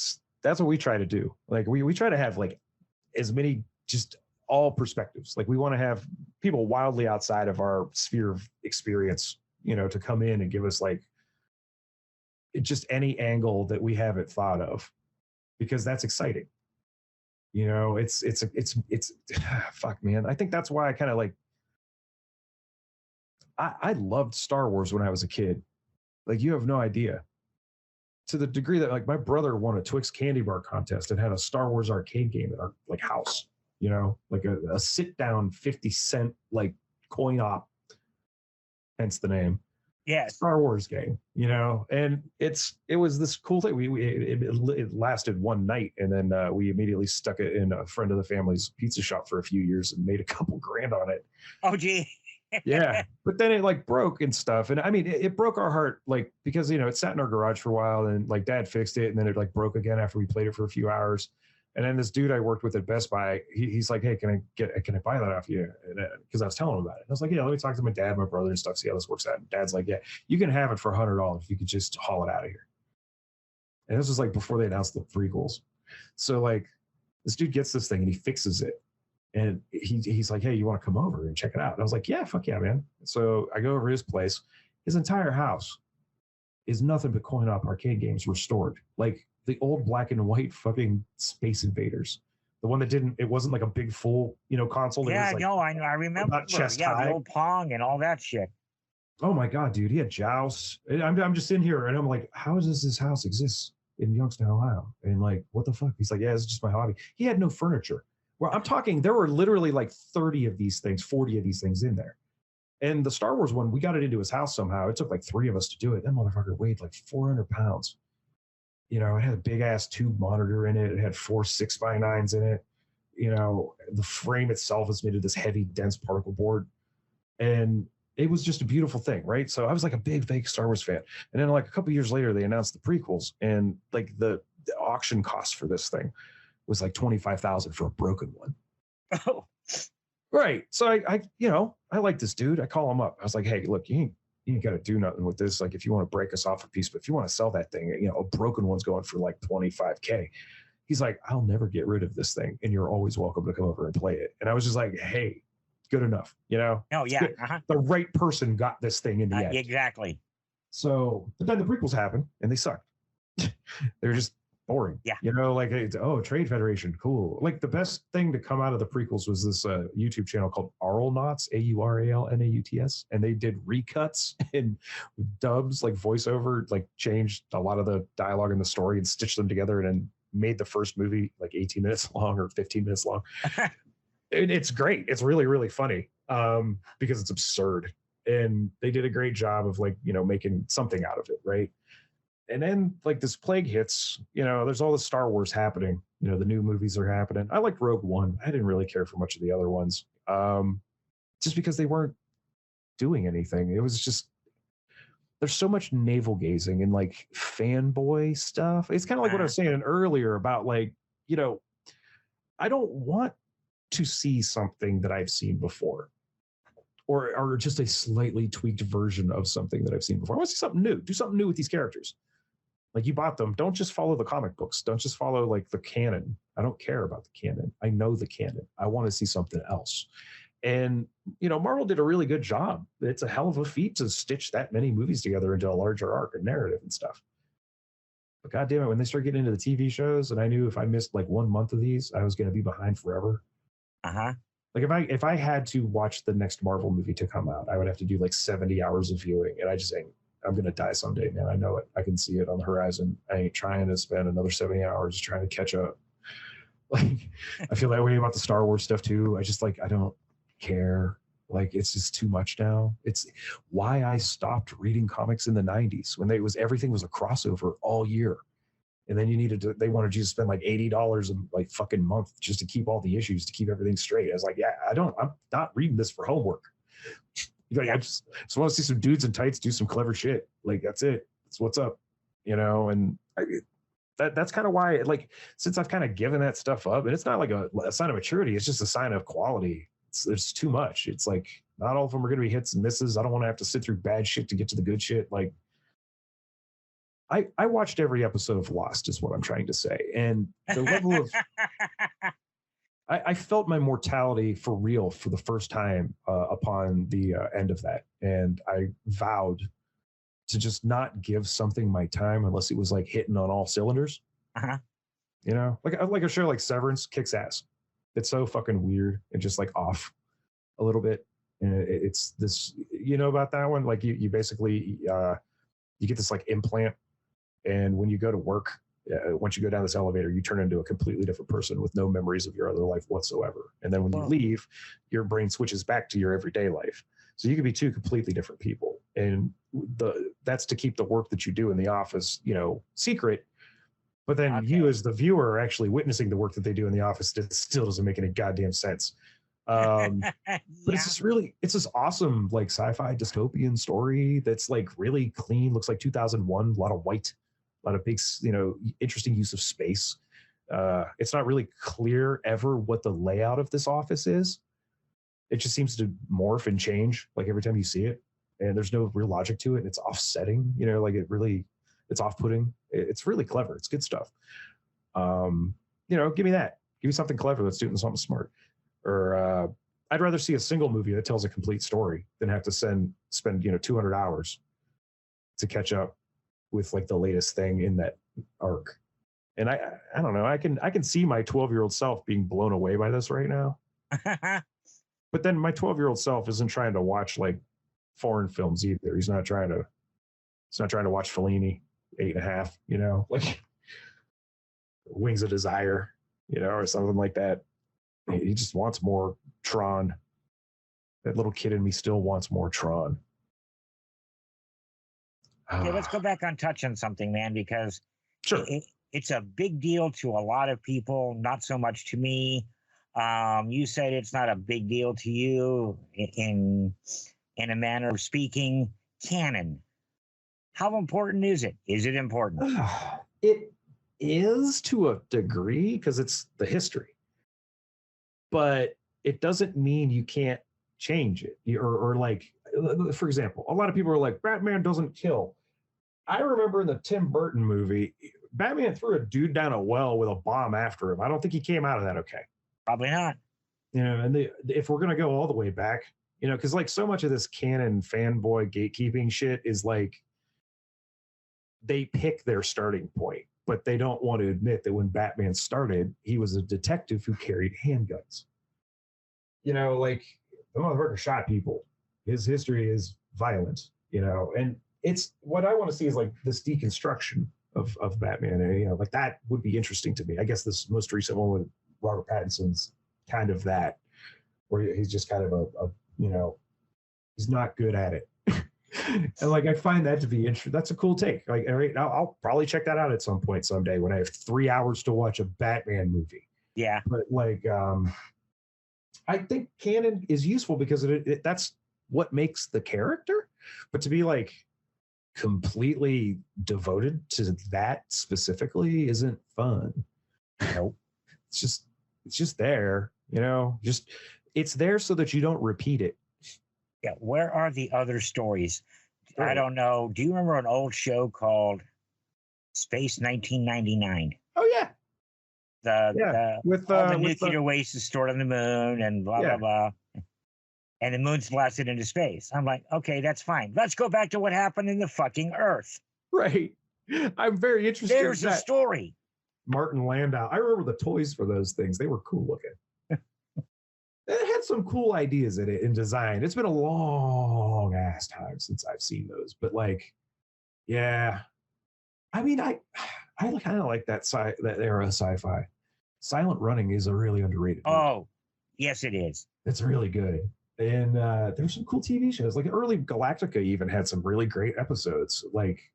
that's what we try to do. Like we try to have like as many, just all perspectives. Like we want to have people wildly outside of our sphere of experience, to come in and give us like just any angle that we haven't thought of, because that's exciting. It's fuck, man. I think that's why I kind of like, I loved Star Wars when I was a kid. Like you have no idea, to the degree that like my brother won a Twix candy bar contest and had a Star Wars arcade game at our like house, like a sit down 50-cent like coin op, hence the name. Yeah, Star Wars game, and it was this cool thing. It lasted one night, and then we immediately stuck it in a friend of the family's pizza shop for a few years and made a couple grand on it. Oh, gee. Yeah, but then it like broke and stuff, and I mean it broke our heart, like because it sat in our garage for a while, and like Dad fixed it, and then it like broke again after we played it for a few hours. And then this dude I worked with at Best Buy, he's like, hey, can I buy that off you? Because I was telling him about it. And I was like, yeah, let me talk to my dad, my brother, and stuff, see how this works out. And Dad's like, yeah, you can have it for $100 if you could just haul it out of here. And this was like before they announced the prequels. So like this dude gets this thing and he fixes it. And he's like, hey, you want to come over and check it out? And I was like, yeah, fuck yeah, man. So I go over to his place. His entire house is nothing but coin-op arcade games restored. Like the old black and white fucking Space Invaders. The one that it wasn't like a big full, console. Yeah, like, no, I remember. Chest yeah, high. the old Pong and all that shit. Oh my God, dude. He had Joust. I'm just in here and I'm like, how does this house exist in Youngstown, Ohio? And like, what the fuck? He's like, yeah, it's just my hobby. He had no furniture. Well, I'm talking, there were literally like 30 of these things, 40 of these things in there. And the Star Wars one, we got it into his house somehow. It took like 3 of us to do it. That motherfucker weighed like 400 pounds. It had a big ass tube monitor in it. It had 4 6x9s in it. The frame itself is made of this heavy, dense particle board. And it was just a beautiful thing, right? So I was like a big, fake Star Wars fan. And then like a couple years later, they announced the prequels. And like the auction cost for this thing was like $25,000 for a broken one. Oh. Right. So I like this dude. I call him up. I was like, hey, look, you ain't got to do nothing with this. Like, if you want to break us off a piece, but if you want to sell that thing, a broken one's going for like $25K. He's like, I'll never get rid of this thing, and you're always welcome to come over and play it. And I was just like, hey, good enough, Oh, yeah. Uh-huh. The right person got this thing in the end. Exactly. So, but then the prequels happened, and they sucked. They're just boring. Yeah. Like, Trade Federation, cool. Like the best thing to come out of the prequels was this YouTube channel called Auralnauts, Auralnauts, and they did recuts and dubs, like voiceover, like changed a lot of the dialogue in the story and stitched them together and then made the first movie like 18 minutes long or 15 minutes long. It's great. It's really, really funny because it's absurd. And they did a great job of like, making something out of it, right? And then like this plague hits, there's all the Star Wars happening, the new movies are happening. I liked Rogue One. I didn't really care for much of the other ones. Just because they weren't doing anything. It was just, there's so much navel gazing and like fanboy stuff. It's kind of like what I was saying earlier about like, I don't want to see something that I've seen before. or just a slightly tweaked version of something that I've seen before. I want to see something new. Do something new with these characters. Like, you bought them. Don't just follow the comic books. Don't just follow like the canon. I don't care about the canon. I know the canon. I want to see something else. And, Marvel did a really good job. It's a hell of a feat to stitch that many movies together into a larger arc and narrative and stuff. But God damn it, when they start getting into the TV shows, and I knew if I missed like 1 month of these, I was going to be behind forever. Uh-huh. Like, if I had to watch the next Marvel movie to come out, I would have to do like 70 hours of viewing. And I just ain't. I'm going to die someday, man. I know it. I can see it on the horizon. I ain't trying to spend another 70 hours trying to catch up. Like, I feel that way about the Star Wars stuff too. I just I don't care. Like, it's just too much now. It's why I stopped reading comics in the 90s when everything was a crossover all year. And then they wanted you to spend like $80 a like fucking month just to keep all the issues, to keep everything straight. I was like, yeah, I'm not reading this for homework. I just want to see some dudes in tights do some clever shit. Like, that's it. That's what's up, and that's kind of why, like, since I've kind of given that stuff up, and it's not like a sign of maturity, it's just a sign of quality. There's too much. It's like, not all of them are going to be hits and misses. I don't want to have to sit through bad shit to get to the good shit. Like, I watched every episode of Lost is what I'm trying to say. And the level of, I felt my mortality for real for the first time upon the end of that. And I vowed to just not give something my time unless it was like hitting on all cylinders. Uh-huh. Like a show like Severance kicks ass. It's so fucking weird and just like off a little bit. And it's this, about that one? Like, you basically, you get this like implant. And when you go to work, once you go down this elevator, you turn into a completely different person with no memories of your other life whatsoever. And then when you leave, your brain switches back to your everyday life. So you could be two completely different people. And that's to keep the work that you do in the office, secret. But then you as the viewer are actually witnessing the work that they do in the office. It still doesn't make any goddamn sense. But it's this awesome, like, sci-fi dystopian story that's like really clean, looks like 2001, a lot of white, a lot of big, interesting use of space. It's not really clear ever what the layout of this office is. It just seems to morph and change like every time you see it, and there's no real logic to it. It's offsetting, it's off-putting. It's really clever. It's good stuff. Give me that. Give me something clever that's doing something smart. Or I'd rather see a single movie that tells a complete story than have to spend 200 hours to catch up with like the latest thing in that arc. And I don't know. I can see my 12-year-old self being blown away by this right now. But then my 12-year-old self isn't trying to watch like foreign films either. He's not trying to watch Fellini 8.5, like Wings of Desire, or something like that. He just wants more Tron. That little kid in me still wants more Tron. Okay, let's go back on touching something, man, because sure. It's a big deal to a lot of people, not so much to me. You said it's not a big deal to you in a manner of speaking. Canon. How important is it? Is it important? It is to a degree because it's the history. But it doesn't mean you can't change it. Or like, for example, a lot of people are like, Batman doesn't kill. I remember in the Tim Burton movie, Batman threw a dude down a well with a bomb after him. I don't think he came out of that okay. Probably not. And if we're going to go all the way back, because like so much of this canon fanboy gatekeeping shit is like, they pick their starting point, but they don't want to admit that when Batman started, he was a detective who carried handguns. Like, the motherfucker shot people. His history is violent, and it's what I want to see is like this deconstruction of Batman. And, like, that would be interesting to me. I guess this most recent one with Robert Pattinson's kind of that, where he's just kind of a he's not good at it. And like, I find that to be interesting. That's a cool take. Like, all right, I'll probably check that out at some point someday when I have 3 hours to watch a Batman movie. Yeah. But like, I think canon is useful because that's what makes the character. But to be like completely devoted to that specifically isn't fun. Nope. It's just there, just it's there so that you don't repeat it. Yeah, where are the other stories? I Right. don't know. Do you remember an old show called Space 1999? Oh yeah, yeah. All the With the nuclear waste is stored on the moon and blah blah yeah, blah, and the moon's blasted into space. I'm like, okay, that's fine. Let's go back to what happened in the fucking Earth. right. I'm very interested in There's a that. story. Martin Landau. I remember the toys for those things. They were cool looking. It had some cool ideas in it in design. It's been a long ass time since I've seen those, but like, yeah. I mean, I kind of like that era of sci-fi. Silent Running is a really underrated movie. Oh, yes, it is. It's really good. And there's some cool TV shows. Like early Galactica even had some really great episodes. Like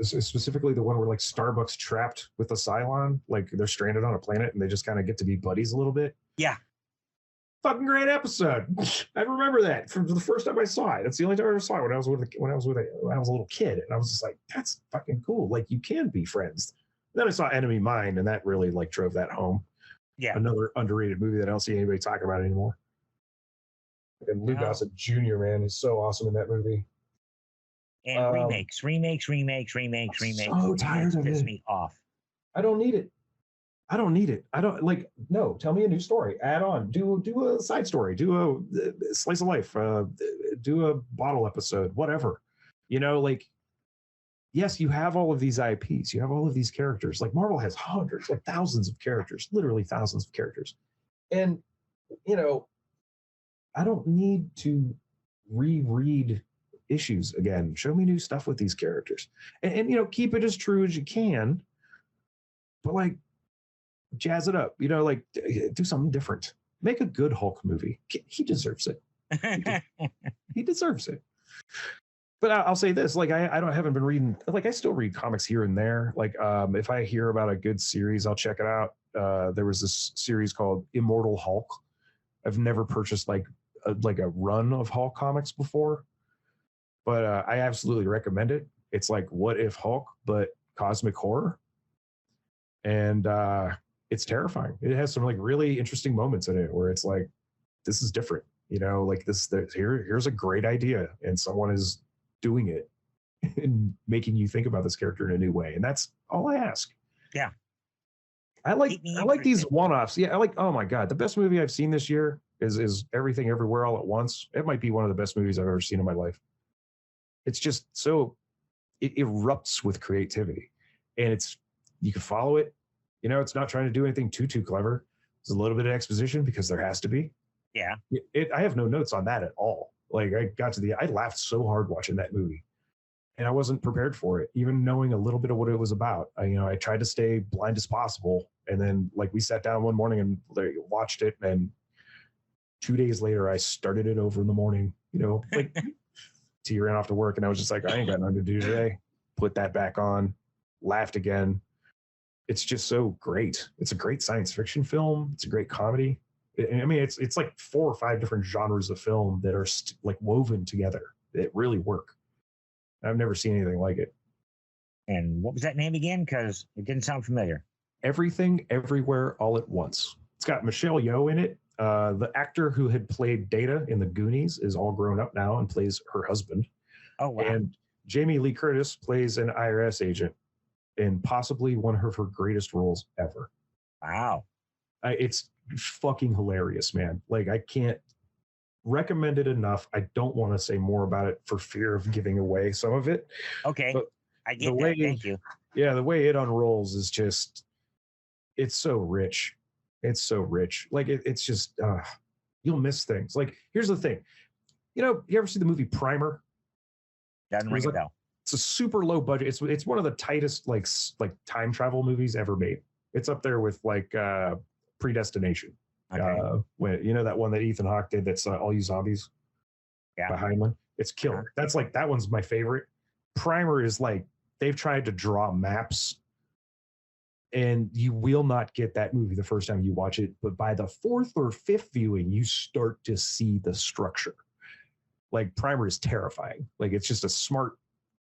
specifically the one where like Starbucks trapped with a Cylon, like they're stranded on a planet and they just kind of get to be buddies a little bit. Yeah. Fucking great episode. I remember that from the first time I saw it. That's the only time I ever saw it when I was a little kid, and I was just like, "That's fucking cool! Like you can be friends." Then I saw Enemy Mine, and that really like drove that home. Yeah. Another underrated movie that I don't see anybody talking about anymore. And Lou Gossett Jr. Man is so awesome in that movie. And remakes. So tired of piss it. me off. I don't need it. I don't like. No, tell me a new story. Add on. Do a side story. Do a slice of life. Do a bottle episode. Whatever. You know, like. Yes, you have all of these IPs. You have all of these characters. Like Marvel has hundreds, like thousands of characters. Literally thousands of characters. And you know, I don't need to reread issues again. Show me new stuff with these characters, and you know, keep it as true as you can. But like. Jazz it up, you know, like do something different. Make a good Hulk movie. He deserves it. He deserves it. But I'll say this: like haven't been reading. Like I still read comics here and there. Like if I hear about a good series, I'll check it out. There was this series called Immortal Hulk. I've never purchased like a run of Hulk comics before, but I absolutely recommend it. It's like What If Hulk, but cosmic horror, and it's terrifying. It has some like really interesting moments in it where it's like, this is different, you know, like here's a great idea and someone is doing it and making you think about this character in a new way. And that's all I ask. Yeah. I like these one-offs. Yeah. Oh my God, the best movie I've seen this year is Everything Everywhere All at Once. It might be one of the best movies I've ever seen in my life. It's just it erupts with creativity and you can follow it. You know, it's not trying to do anything too clever. There's a little bit of exposition because there has to be. Yeah. I have no notes on that at all. Like I laughed so hard watching that movie and I wasn't prepared for it, even knowing a little bit of what it was about. I tried to stay blind as possible. And then like we sat down one morning and watched it. And 2 days later, I started it over in the morning, you know, like T ran off to work and I was just like, I ain't got nothing to do today. Put that back on, laughed again. It's just so great. It's a great science fiction film. It's a great comedy. I mean, it's like 4 or 5 different genres of film that are like woven together that really work. I've never seen anything like it. And what was that name again? Because it didn't sound familiar. Everything, Everywhere, All at Once. It's got Michelle Yeoh in it. The actor who had played Data in The Goonies is all grown up now and plays her husband. Oh, wow. And Jamie Lee Curtis plays an IRS agent in possibly one of her greatest roles ever. Wow. It's fucking hilarious, man. Like I can't recommend it enough. I don't want to say more about it for fear of giving away some of it. Okay. But I get that. Thank you. Yeah, the way it unrolls is just, it's so rich. It's so rich. Like it's just, you'll miss things. Like here's the thing. You know, you ever see the movie Primer? Doesn't ring a bell. It's a super low budget. It's one of the tightest like time travel movies ever made. It's up there with like Predestination. Okay. When you know that one that Ethan Hawke did that's All You Zombies. Yeah. By Heinlein. It's killer. That's like that one's my favorite. Primer is like they've tried to draw maps, and you will not get that movie the first time you watch it. But by the 4th or 5th viewing, you start to see the structure. Like Primer is terrifying. Like it's just a smart,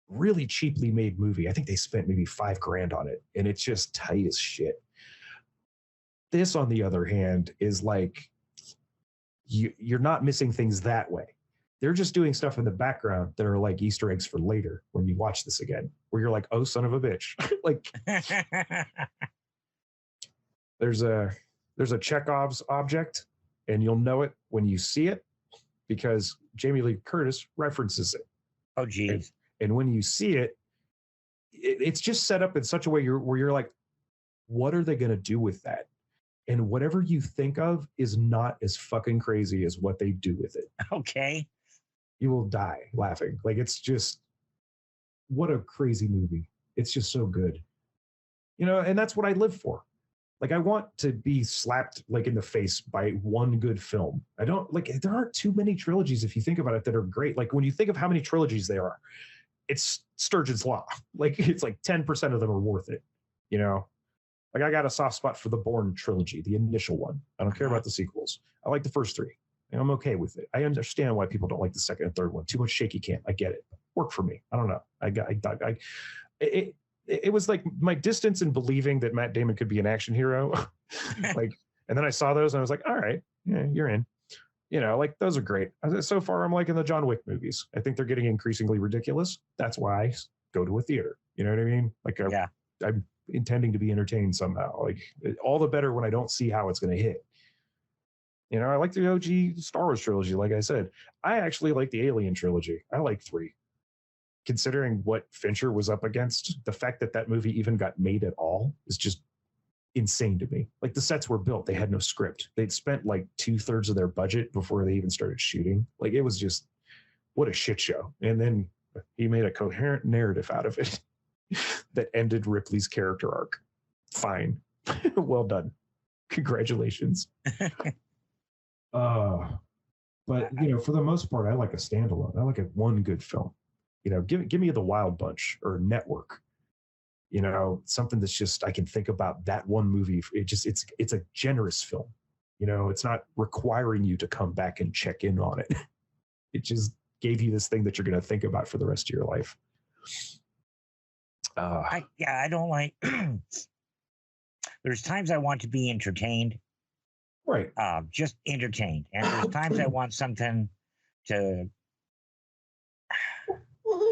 really cheaply made movie. I think they spent maybe $5,000 on it, and it's just tight as shit. This, on the other hand, is like you're not missing things that way. They're just doing stuff in the background that are like Easter eggs for later when you watch this again, where you're like, oh, son of a bitch. Like there's a Chekhov's object, and you'll know it when you see it because Jamie Lee Curtis references it. Oh, geez. And when you see it, it's just set up in such a way where you're like, what are they going to do with that? And whatever you think of is not as fucking crazy as what they do with it. Okay. You will die laughing. Like, it's just, what a crazy movie. It's just so good. You know, and that's what I live for. Like, I want to be slapped like in the face by one good film. I don't like, there aren't too many trilogies, if you think about it, that are great. Like, when you think of how many trilogies there are, it's Sturgeon's Law. Like, it's like 10% of them are worth it. You know, like, I got a soft spot for the Bourne trilogy, the initial one. I don't care about the sequels. I like the first three. And I'm okay with it. I understand why people don't like the second and third one. Too much shaky cam. I get it. Worked for me. I don't know. It was like my distance in believing that Matt Damon could be an action hero. Like, and then I saw those and I was like, all right, yeah, you're in. You know, like, those are great. So far, I'm liking the John Wick movies. I think they're getting increasingly ridiculous. That's why I go to a theater. You know what I mean? Like, I'm intending to be entertained somehow. Like, all the better when I don't see how it's going to hit. You know, I like the OG Star Wars trilogy, like I said. I actually like the Alien trilogy. I like 3. Considering what Fincher was up against, the fact that that movie even got made at all is just insane to me. Like, the sets were built. They had no script. They'd spent like 2/3 of their budget before they even started shooting. Like, it was just, what a shit show. And then he made a coherent narrative out of it that ended Ripley's character arc. Fine. Well done. Congratulations. But, you know, for the most part, I like a standalone. I like one good film. You know, give me the Wild Bunch or Network. You know, something that's just, I can think about that one movie. It's a generous film. You know, it's not requiring you to come back and check in on it. It just gave you this thing that you're going to think about for the rest of your life. I don't like. There's times I want to be entertained. Right. Just entertained. And there's times I want something to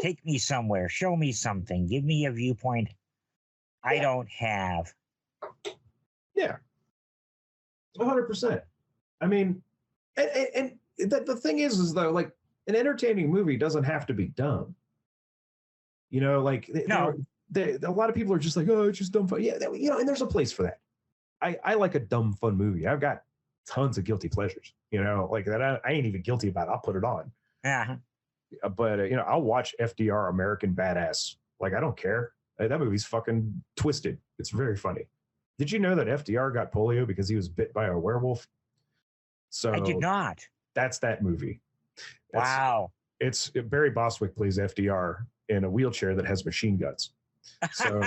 take me somewhere, show me something, give me a viewpoint I don't have. Yeah. 100%. I mean, and the thing is though, like, an entertaining movie doesn't have to be dumb. You know, like, no. A lot of people are just like, oh, it's just dumb fun. Yeah, you know, and there's a place for that. I like a dumb fun movie. I've got tons of guilty pleasures, you know, like that I ain't even guilty about. I'll put it on. Uh-huh. But you know, I'll watch FDR American Badass. Like, I don't care. That movie's fucking twisted. It's very funny. Did you know that FDR got polio because he was bit by a werewolf? So I did not. That's that movie. Wow. It's Barry Bostwick plays FDR in a wheelchair that has machine guns. So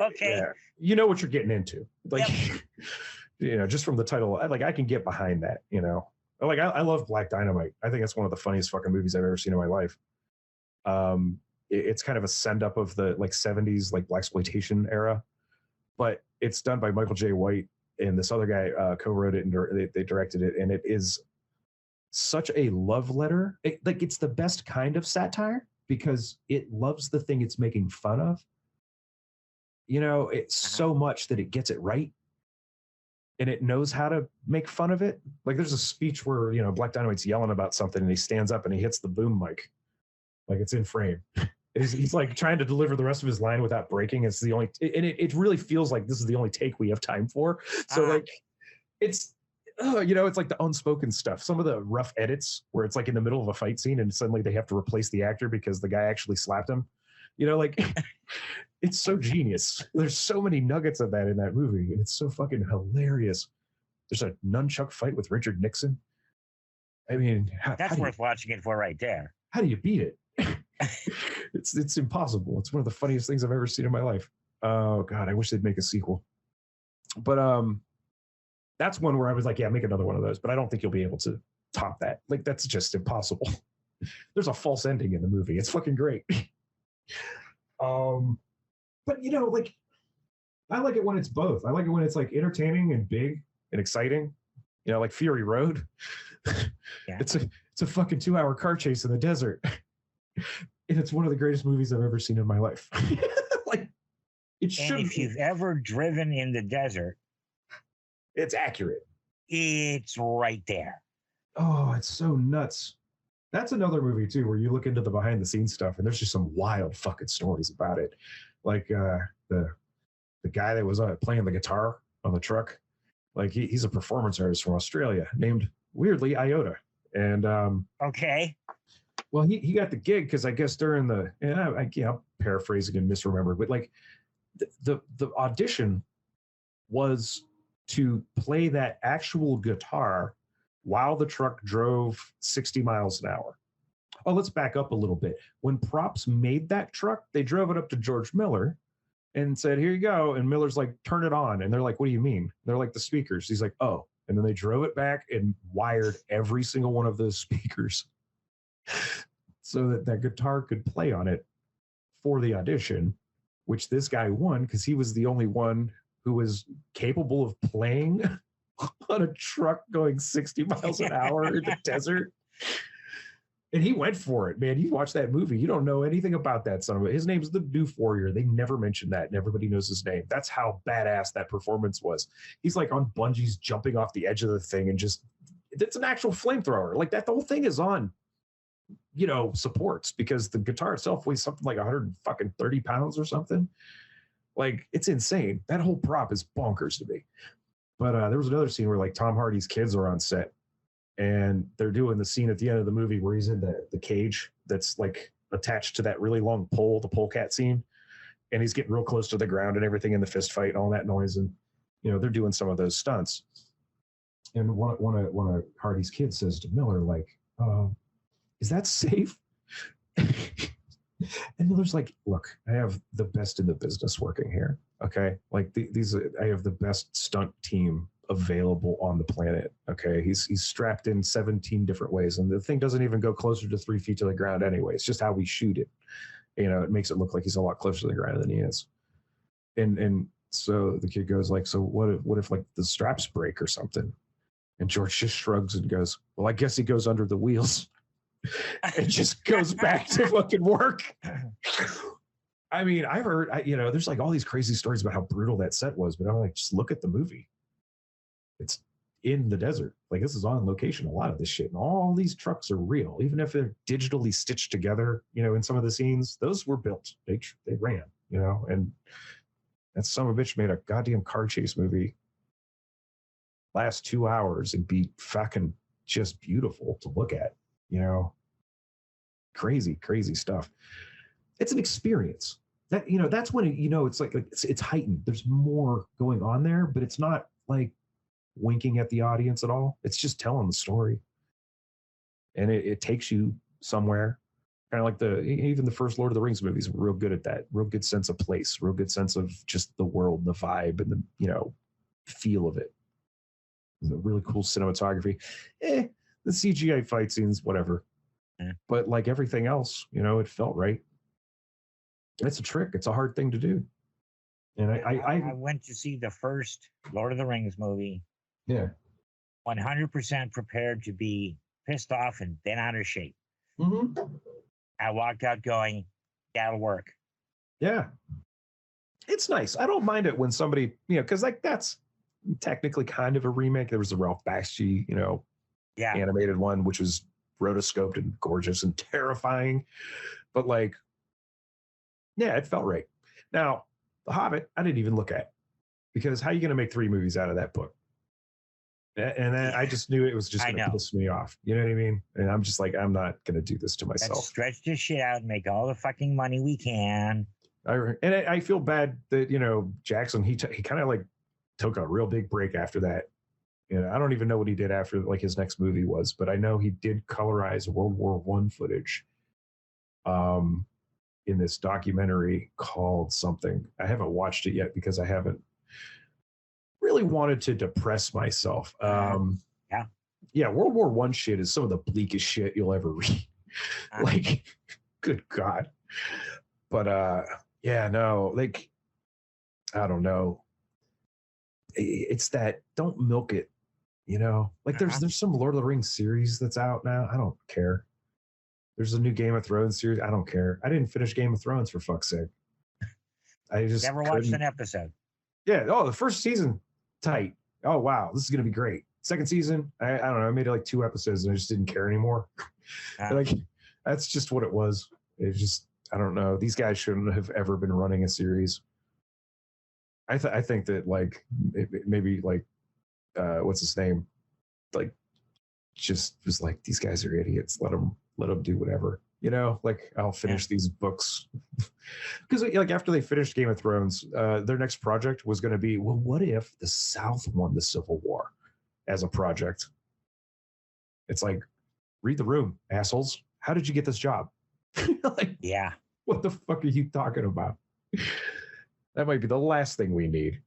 okay. Yeah, you know what you're getting into. Like, yep. You know, just from the title, I can get behind that, you know. Like, I love Black Dynamite. I think it's one of the funniest fucking movies I've ever seen in my life. It's kind of a send up of the like 70s like blaxploitation era, but it's done by Michael J. White, and this other guy co-wrote it, and they directed it, and it is such a love letter. It's the best kind of satire because it loves the thing it's making fun of. You know, it's so much that it gets it right. And it knows how to make fun of it. Like, there's a speech where, you know, Black Dynamite's yelling about something and he stands up and he hits the boom mic. Like, it's in frame. He's like trying to deliver the rest of his line without breaking. It's the only, and it really feels like this is the only take we have time for. So like, it's, you know, it's like the unspoken stuff. Some of the rough edits where it's like in the middle of a fight scene and suddenly they have to replace the actor because the guy actually slapped him. You know, like, it's so genius. There's so many nuggets of that in that movie, and it's so fucking hilarious. There's a nunchuck fight with Richard Nixon. I mean, that's worth watching it for right there. How do you beat it? It's impossible. It's one of the funniest things I've ever seen in my life. Oh God, I wish they'd make a sequel. But that's one where I was like, yeah, make another one of those. But I don't think you'll be able to top that. Like, that's just impossible. There's a false ending in the movie. It's fucking great. But you know, like, I like it when it's both. I like it when it's like entertaining and big and exciting. You know, like Fury Road. Yeah. It's a fucking 2-hour car chase in the desert. And it's one of the greatest movies I've ever seen in my life. Like, it should. And if you've ever driven in the desert, it's accurate. It's right there. Oh, it's so nuts. That's another movie too, where you look into the behind the scenes stuff, and there's just some wild fucking stories about it. Like the guy that was playing the guitar on the truck, like he's a performance artist from Australia named weirdly Iota. And okay. Well, he got the gig because I guess during the, and I'm paraphrasing and misremembered, but like the audition was to play that actual guitar while the truck drove 60 miles an hour. Oh, let's back up a little bit. When Props made that truck, they drove it up to George Miller and said, here you go. And Miller's like, turn it on. And they're like, what do you mean? They're like, the speakers. He's like, oh. And then they drove it back and wired every single one of those speakers so that that guitar could play on it for the audition, which this guy won because he was the only one who was capable of playing on a truck going 60 miles an hour in the desert. And he went for it, man. You watch that movie, you don't know anything about that son of a. His name's the Doof Warrior. They never mention that, and everybody knows his name. That's how badass that performance was. He's like on bungees jumping off the edge of the thing and just, it's an actual flamethrower. Like that, the whole thing is on, supports because the guitar itself weighs something like 130 pounds or something. Like, it's insane. That whole prop is bonkers to me. But there was another scene where like Tom Hardy's kids are on set and they're doing the scene at the end of the movie where he's in the cage that's like attached to that really long pole, the polecat scene. And he's getting real close to the ground and everything in the fist fight and all that noise. And, they're doing some of those stunts. And one of Hardy's kids says to Miller, like, is that safe? And Miller's like, look, I have the best in the business working here. Okay. Like I have the best stunt team available on the planet. Okay. He's strapped in 17 different ways. And the thing doesn't even go closer to 3 feet to the ground anyway. It's just how we shoot it. It makes it look like he's a lot closer to the ground than he is. And so the kid goes like, so what if like the straps break or something? And George just shrugs and goes, well, I guess he goes under the wheels. It just goes back to fucking work. I mean, I've heard, there's like all these crazy stories about how brutal that set was, but I'm like, just look at the movie. It's in the desert. Like, this is on location, a lot of this shit. And all these trucks are real, even if they're digitally stitched together, in some of the scenes, those were built. They ran, and that son of a bitch made a goddamn car chase movie last 2 hours and be fucking just beautiful to look at. Crazy stuff. It's an experience that, that's when it's like it's heightened. There's more going on there, but it's not like winking at the audience at all. It's just telling the story. And it takes you somewhere. Kind of like even the first Lord of the Rings movies were real good at that. Real good sense of place, real good sense of just the world, the vibe, and the, feel of it. It's a really cool cinematography. The CGI fight scenes, whatever. Yeah. But like everything else, it felt right. It's a trick. It's a hard thing to do. And I went to see the first Lord of the Rings movie. Yeah. 100% prepared to be pissed off and bent out of shape. Mm-hmm. I walked out going, that'll work. Yeah. It's nice. I don't mind it when somebody, because like that's technically kind of a remake. There was the Ralph Bakshi, animated one, which was rotoscoped and gorgeous and terrifying. But like, yeah, it felt right. Now, The Hobbit, I didn't even look at because how are you going to make 3 movies out of that book? And then I just knew it was just going to piss me off. You know what I mean? And I'm just like, I'm not going to do this to myself. Let's stretch this shit out and make all the fucking money we can. I feel bad that, Jackson, he kind of like took a real big break after that. I don't even know what he did after like his next movie was, but I know he did colorize World War I footage in this documentary called something. I haven't watched it yet because I haven't really wanted to depress myself. Yeah, World War I shit is some of the bleakest shit you'll ever read. Like, good God. But yeah, no, like, I don't know. It's that don't milk it You know, like there's some Lord of the Rings series that's out now. I don't care. There's a new Game of Thrones series. I don't care. I didn't finish Game of Thrones for fuck's sake. I just never watched an episode. Yeah. Oh, the first season, tight. Oh wow, this is gonna be great. Second season, I don't know. I made like 2 episodes and I just didn't care anymore. Like that's just what it was. It's just I don't know. These guys shouldn't have ever been running a series. I think that like maybe like what's his name, like just was like these guys are idiots. Let them do whatever. You know, like I'll finish these books because like after they finished Game of Thrones, their next project was going to be, well, what if the South won the Civil War as a project? It's like, read the room, assholes. How did you get this job? Like, yeah. What the fuck are you talking about? That might be the last thing we need.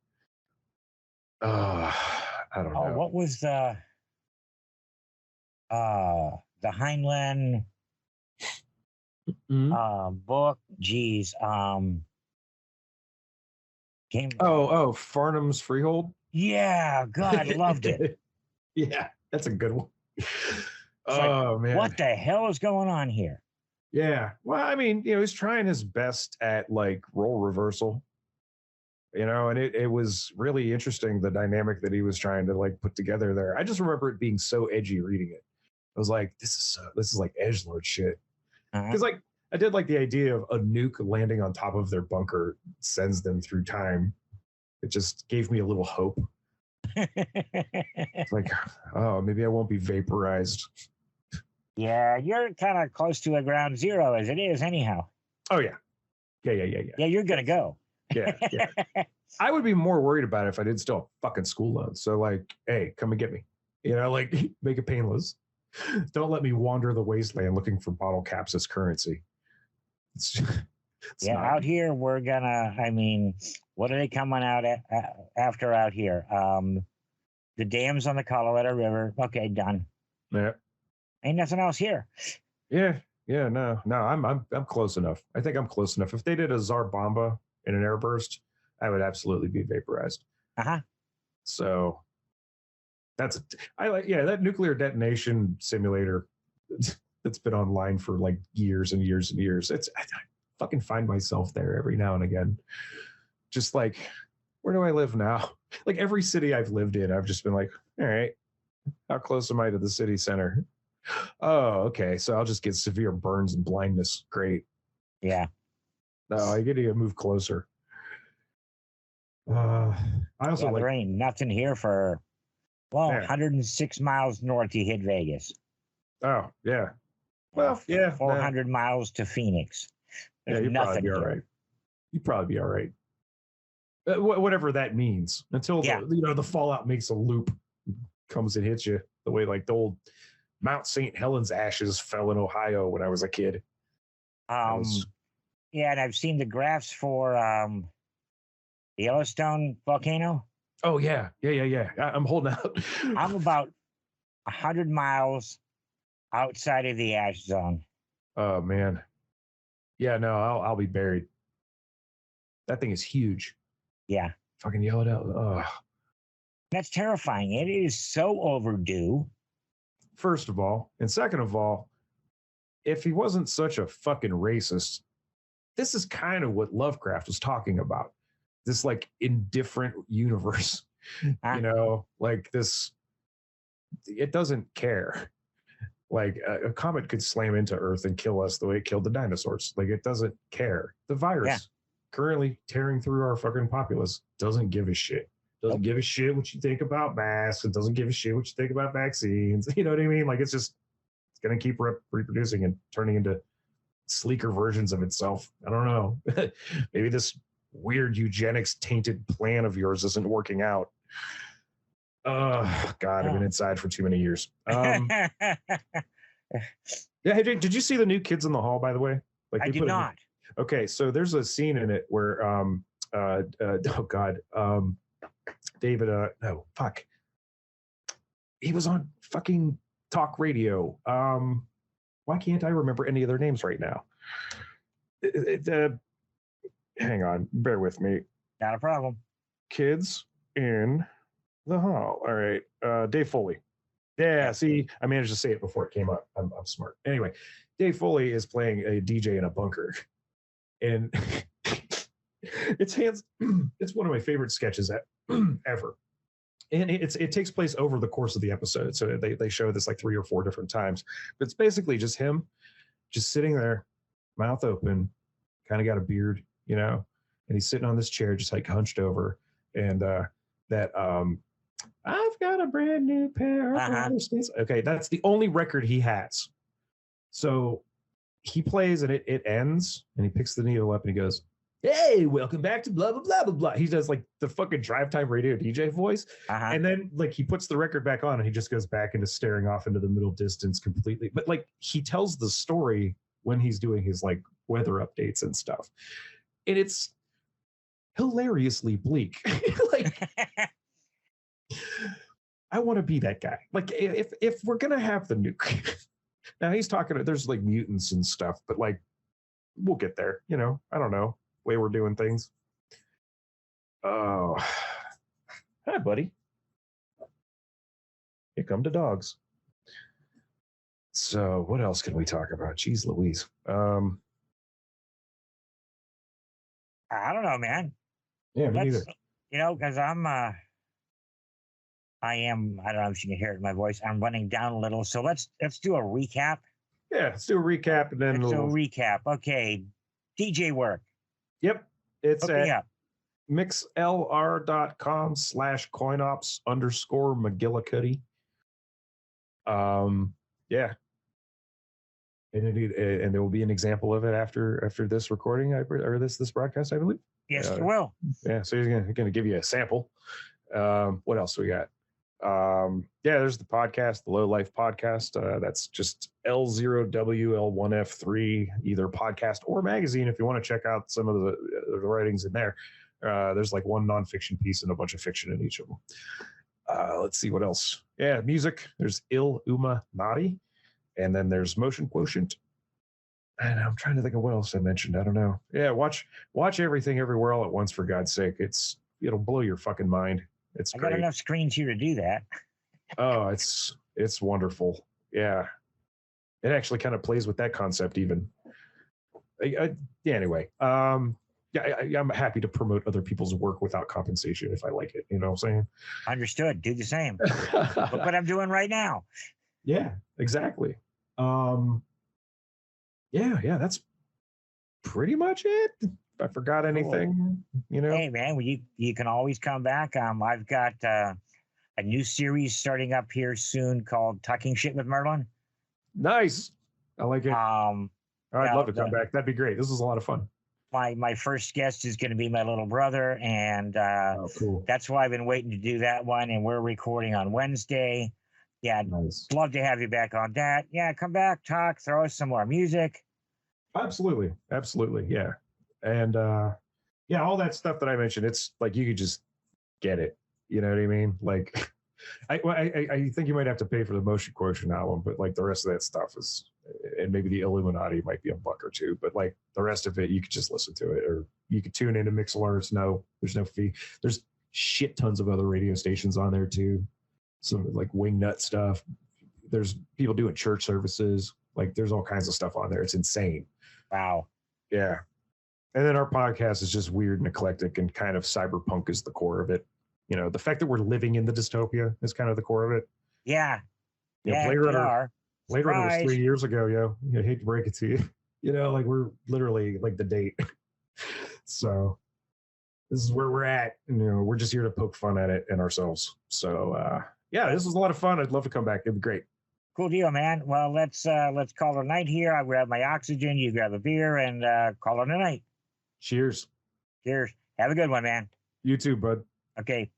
I don't know. What was the Heinlein book? Geez. Farnham's Freehold? Yeah, God, loved it. Yeah, that's a good one. Man. What the hell is going on here? Yeah. Well, I mean, you know, he's trying his best at like role reversal. You know, and it was really interesting, the dynamic that he was trying to like put together there. I just remember it being so edgy reading it. I was like, this is like edgelord shit. Because like I did like the idea of a nuke landing on top of their bunker sends them through time. It just gave me a little hope. It's like, oh, maybe I won't be vaporized. Yeah, you're kind of close to a ground zero as it is anyhow. Oh yeah. Yeah. Yeah, you're gonna go. Yeah. I would be more worried about it if I didn't still have fucking school loans. So like, hey, come and get me. You know, like make it painless. Don't let me wander the wasteland looking for bottle caps as currency. It's out here we're gonna. I mean, what are they coming out after out here? The dams on the Colorado River. Okay, done. Yeah. Ain't nothing else here. Yeah. No. I'm close enough. I think I'm close enough. If they did a Tsar Bomba in an airburst, I would absolutely be vaporized. So that nuclear detonation simulator that's been online for like years and years and years. I fucking find myself there every now and again. Just like, where do I live now? Like every city I've lived in, I've just been like, all right, how close am I to the city center? Oh, okay. So I'll just get severe burns and blindness. Great. Yeah. No, I get to move closer. I also there ain't nothing here for 106 miles north. You hit Vegas. Oh yeah. Well, yeah. 400 miles to Phoenix. There's nothing here. All right. You'd probably be all right. Whatever that means. Until the fallout makes a loop, comes and hits you the way like the old Mount St. Helens ashes fell in Ohio when I was a kid. Yeah, and I've seen the graphs for the Yellowstone volcano. Oh yeah. I'm holding out. I'm about 100 miles outside of the ash zone. Oh man. Yeah, no, I'll be buried. That thing is huge. Yeah. Fucking yell it out. Oh. That's terrifying. It is so overdue. First of all, and second of all, if he wasn't such a fucking racist, this is kind of what Lovecraft was talking about. This like indifferent universe, you know, like this, it doesn't care. Like a comet could slam into Earth and kill us the way it killed the dinosaurs. Like it doesn't care. The virus currently tearing through our fucking populace doesn't give a shit. Doesn't give a shit what you think about masks. It doesn't give a shit what you think about vaccines. You know what I mean? Like it's going to keep reproducing and turning into sleeker versions of itself. I don't know. Maybe this weird eugenics tainted plan of yours isn't working out. Oh God, I've been inside for too many years. Yeah, hey, did you see the new Kids in the Hall, by the way? Like I did not. Okay, so there's a scene in it where David he was on fucking talk radio. Why can't I remember any of their names right now? Hang on, bear with me. Not a problem. Kids in the hall. All right. Dave Foley. Yeah, see, I managed to say it before it came up. I'm smart. Anyway, Dave Foley is playing a DJ in a bunker. And it's one of my favorite sketches ever. And it takes place over the course of the episode. So they show this like 3 or 4 different times. But it's basically just him just sitting there, mouth open, kind of got a beard, you know, and he's sitting on this chair just like hunched over. And I've got a brand new pair of roller skates. Okay, that's the only record he has. So he plays and it ends, and he picks the needle up and he goes, "Hey, welcome back to blah blah blah blah blah." He does like the fucking drive time radio DJ voice, and then like he puts the record back on and he just goes back into staring off into the middle distance completely. But like he tells the story when he's doing his like weather updates and stuff, and it's hilariously bleak. Like I want to be that guy. Like if we're gonna have the nuke, now he's talking. There's like mutants and stuff, but like we'll get there. You know, I don't know. Way we're doing things. Oh, hi, buddy. Here come the dogs. So, what else can we talk about? Jeez Louise. I don't know, man. Yeah, me neither. You know, because I don't know if you can hear it in my voice. I'm running down a little. So let's do a recap. Yeah, let's do a recap and then let's do a recap. Okay. DJ work. Yep. It's at mixlr.com/Coinops_McGillicutty. Yeah. And there will be an example of it after this recording or this broadcast, I believe. Yes, it will. Yeah, so he's gonna give you a sample. What else we got? There's the podcast, the Low Life podcast. That's just L0WL1F3, either podcast or magazine. If you want to check out some of the writings in there, there's like one nonfiction piece and a bunch of fiction in each of them. Let's see what else. Yeah, music. There's Il Uma Nadi, and then there's Motion Quotient. And I'm trying to think of what else I mentioned. I don't know. Yeah, watch everything everywhere all at once, for God's sake. It'll blow your fucking mind. It's great. I got enough screens here to do that. Oh, it's wonderful. Yeah. It actually kind of plays with that concept even. Anyway, I'm happy to promote other people's work without compensation if I like it. You know what I'm saying? Understood. Do the same. Look what I'm doing right now. Yeah, exactly. Yeah, that's pretty much it. If I forgot anything, you know. Hey man, well, you can always come back. I've got a new series starting up here soon called Talking Shit with Merlin. Nice. I like it. I'd love to come back. That'd be great. This is a lot of fun. My first guest is going to be my little brother, and cool. That's why I've been waiting to do that one, and we're recording on Wednesday. Yeah, nice. Love to have you back on that. Yeah, come back, talk, throw us some more music. Absolutely. Yeah. And all that stuff that I mentioned, it's like you could just get it. You know what I mean? Like, I think you might have to pay for the Motion Quotient album, but like the rest of that stuff is, and maybe the Illuminati might be $1 or $2, but like the rest of it, you could just listen to it, or you could tune into Mixlr. There's no fee. There's shit tons of other radio stations on there too. Some like wingnut stuff. There's people doing church services. Like there's all kinds of stuff on there. It's insane. Wow. Yeah. And then our podcast is just weird and eclectic, and kind of cyberpunk is the core of it. You know, the fact that we're living in the dystopia is kind of the core of it. Yeah. Blade Runner was 3 years ago, yo. I hate to break it to you. You know, like we're literally like the date. So this is where we're at. You know, we're just here to poke fun at it and ourselves. So this was a lot of fun. I'd love to come back. It'd be great. Cool deal, man. Well, let's call it a night here. I'll grab my oxygen, you grab a beer, and call it a night. Cheers. Cheers. Have a good one, man. You too, bud. Okay.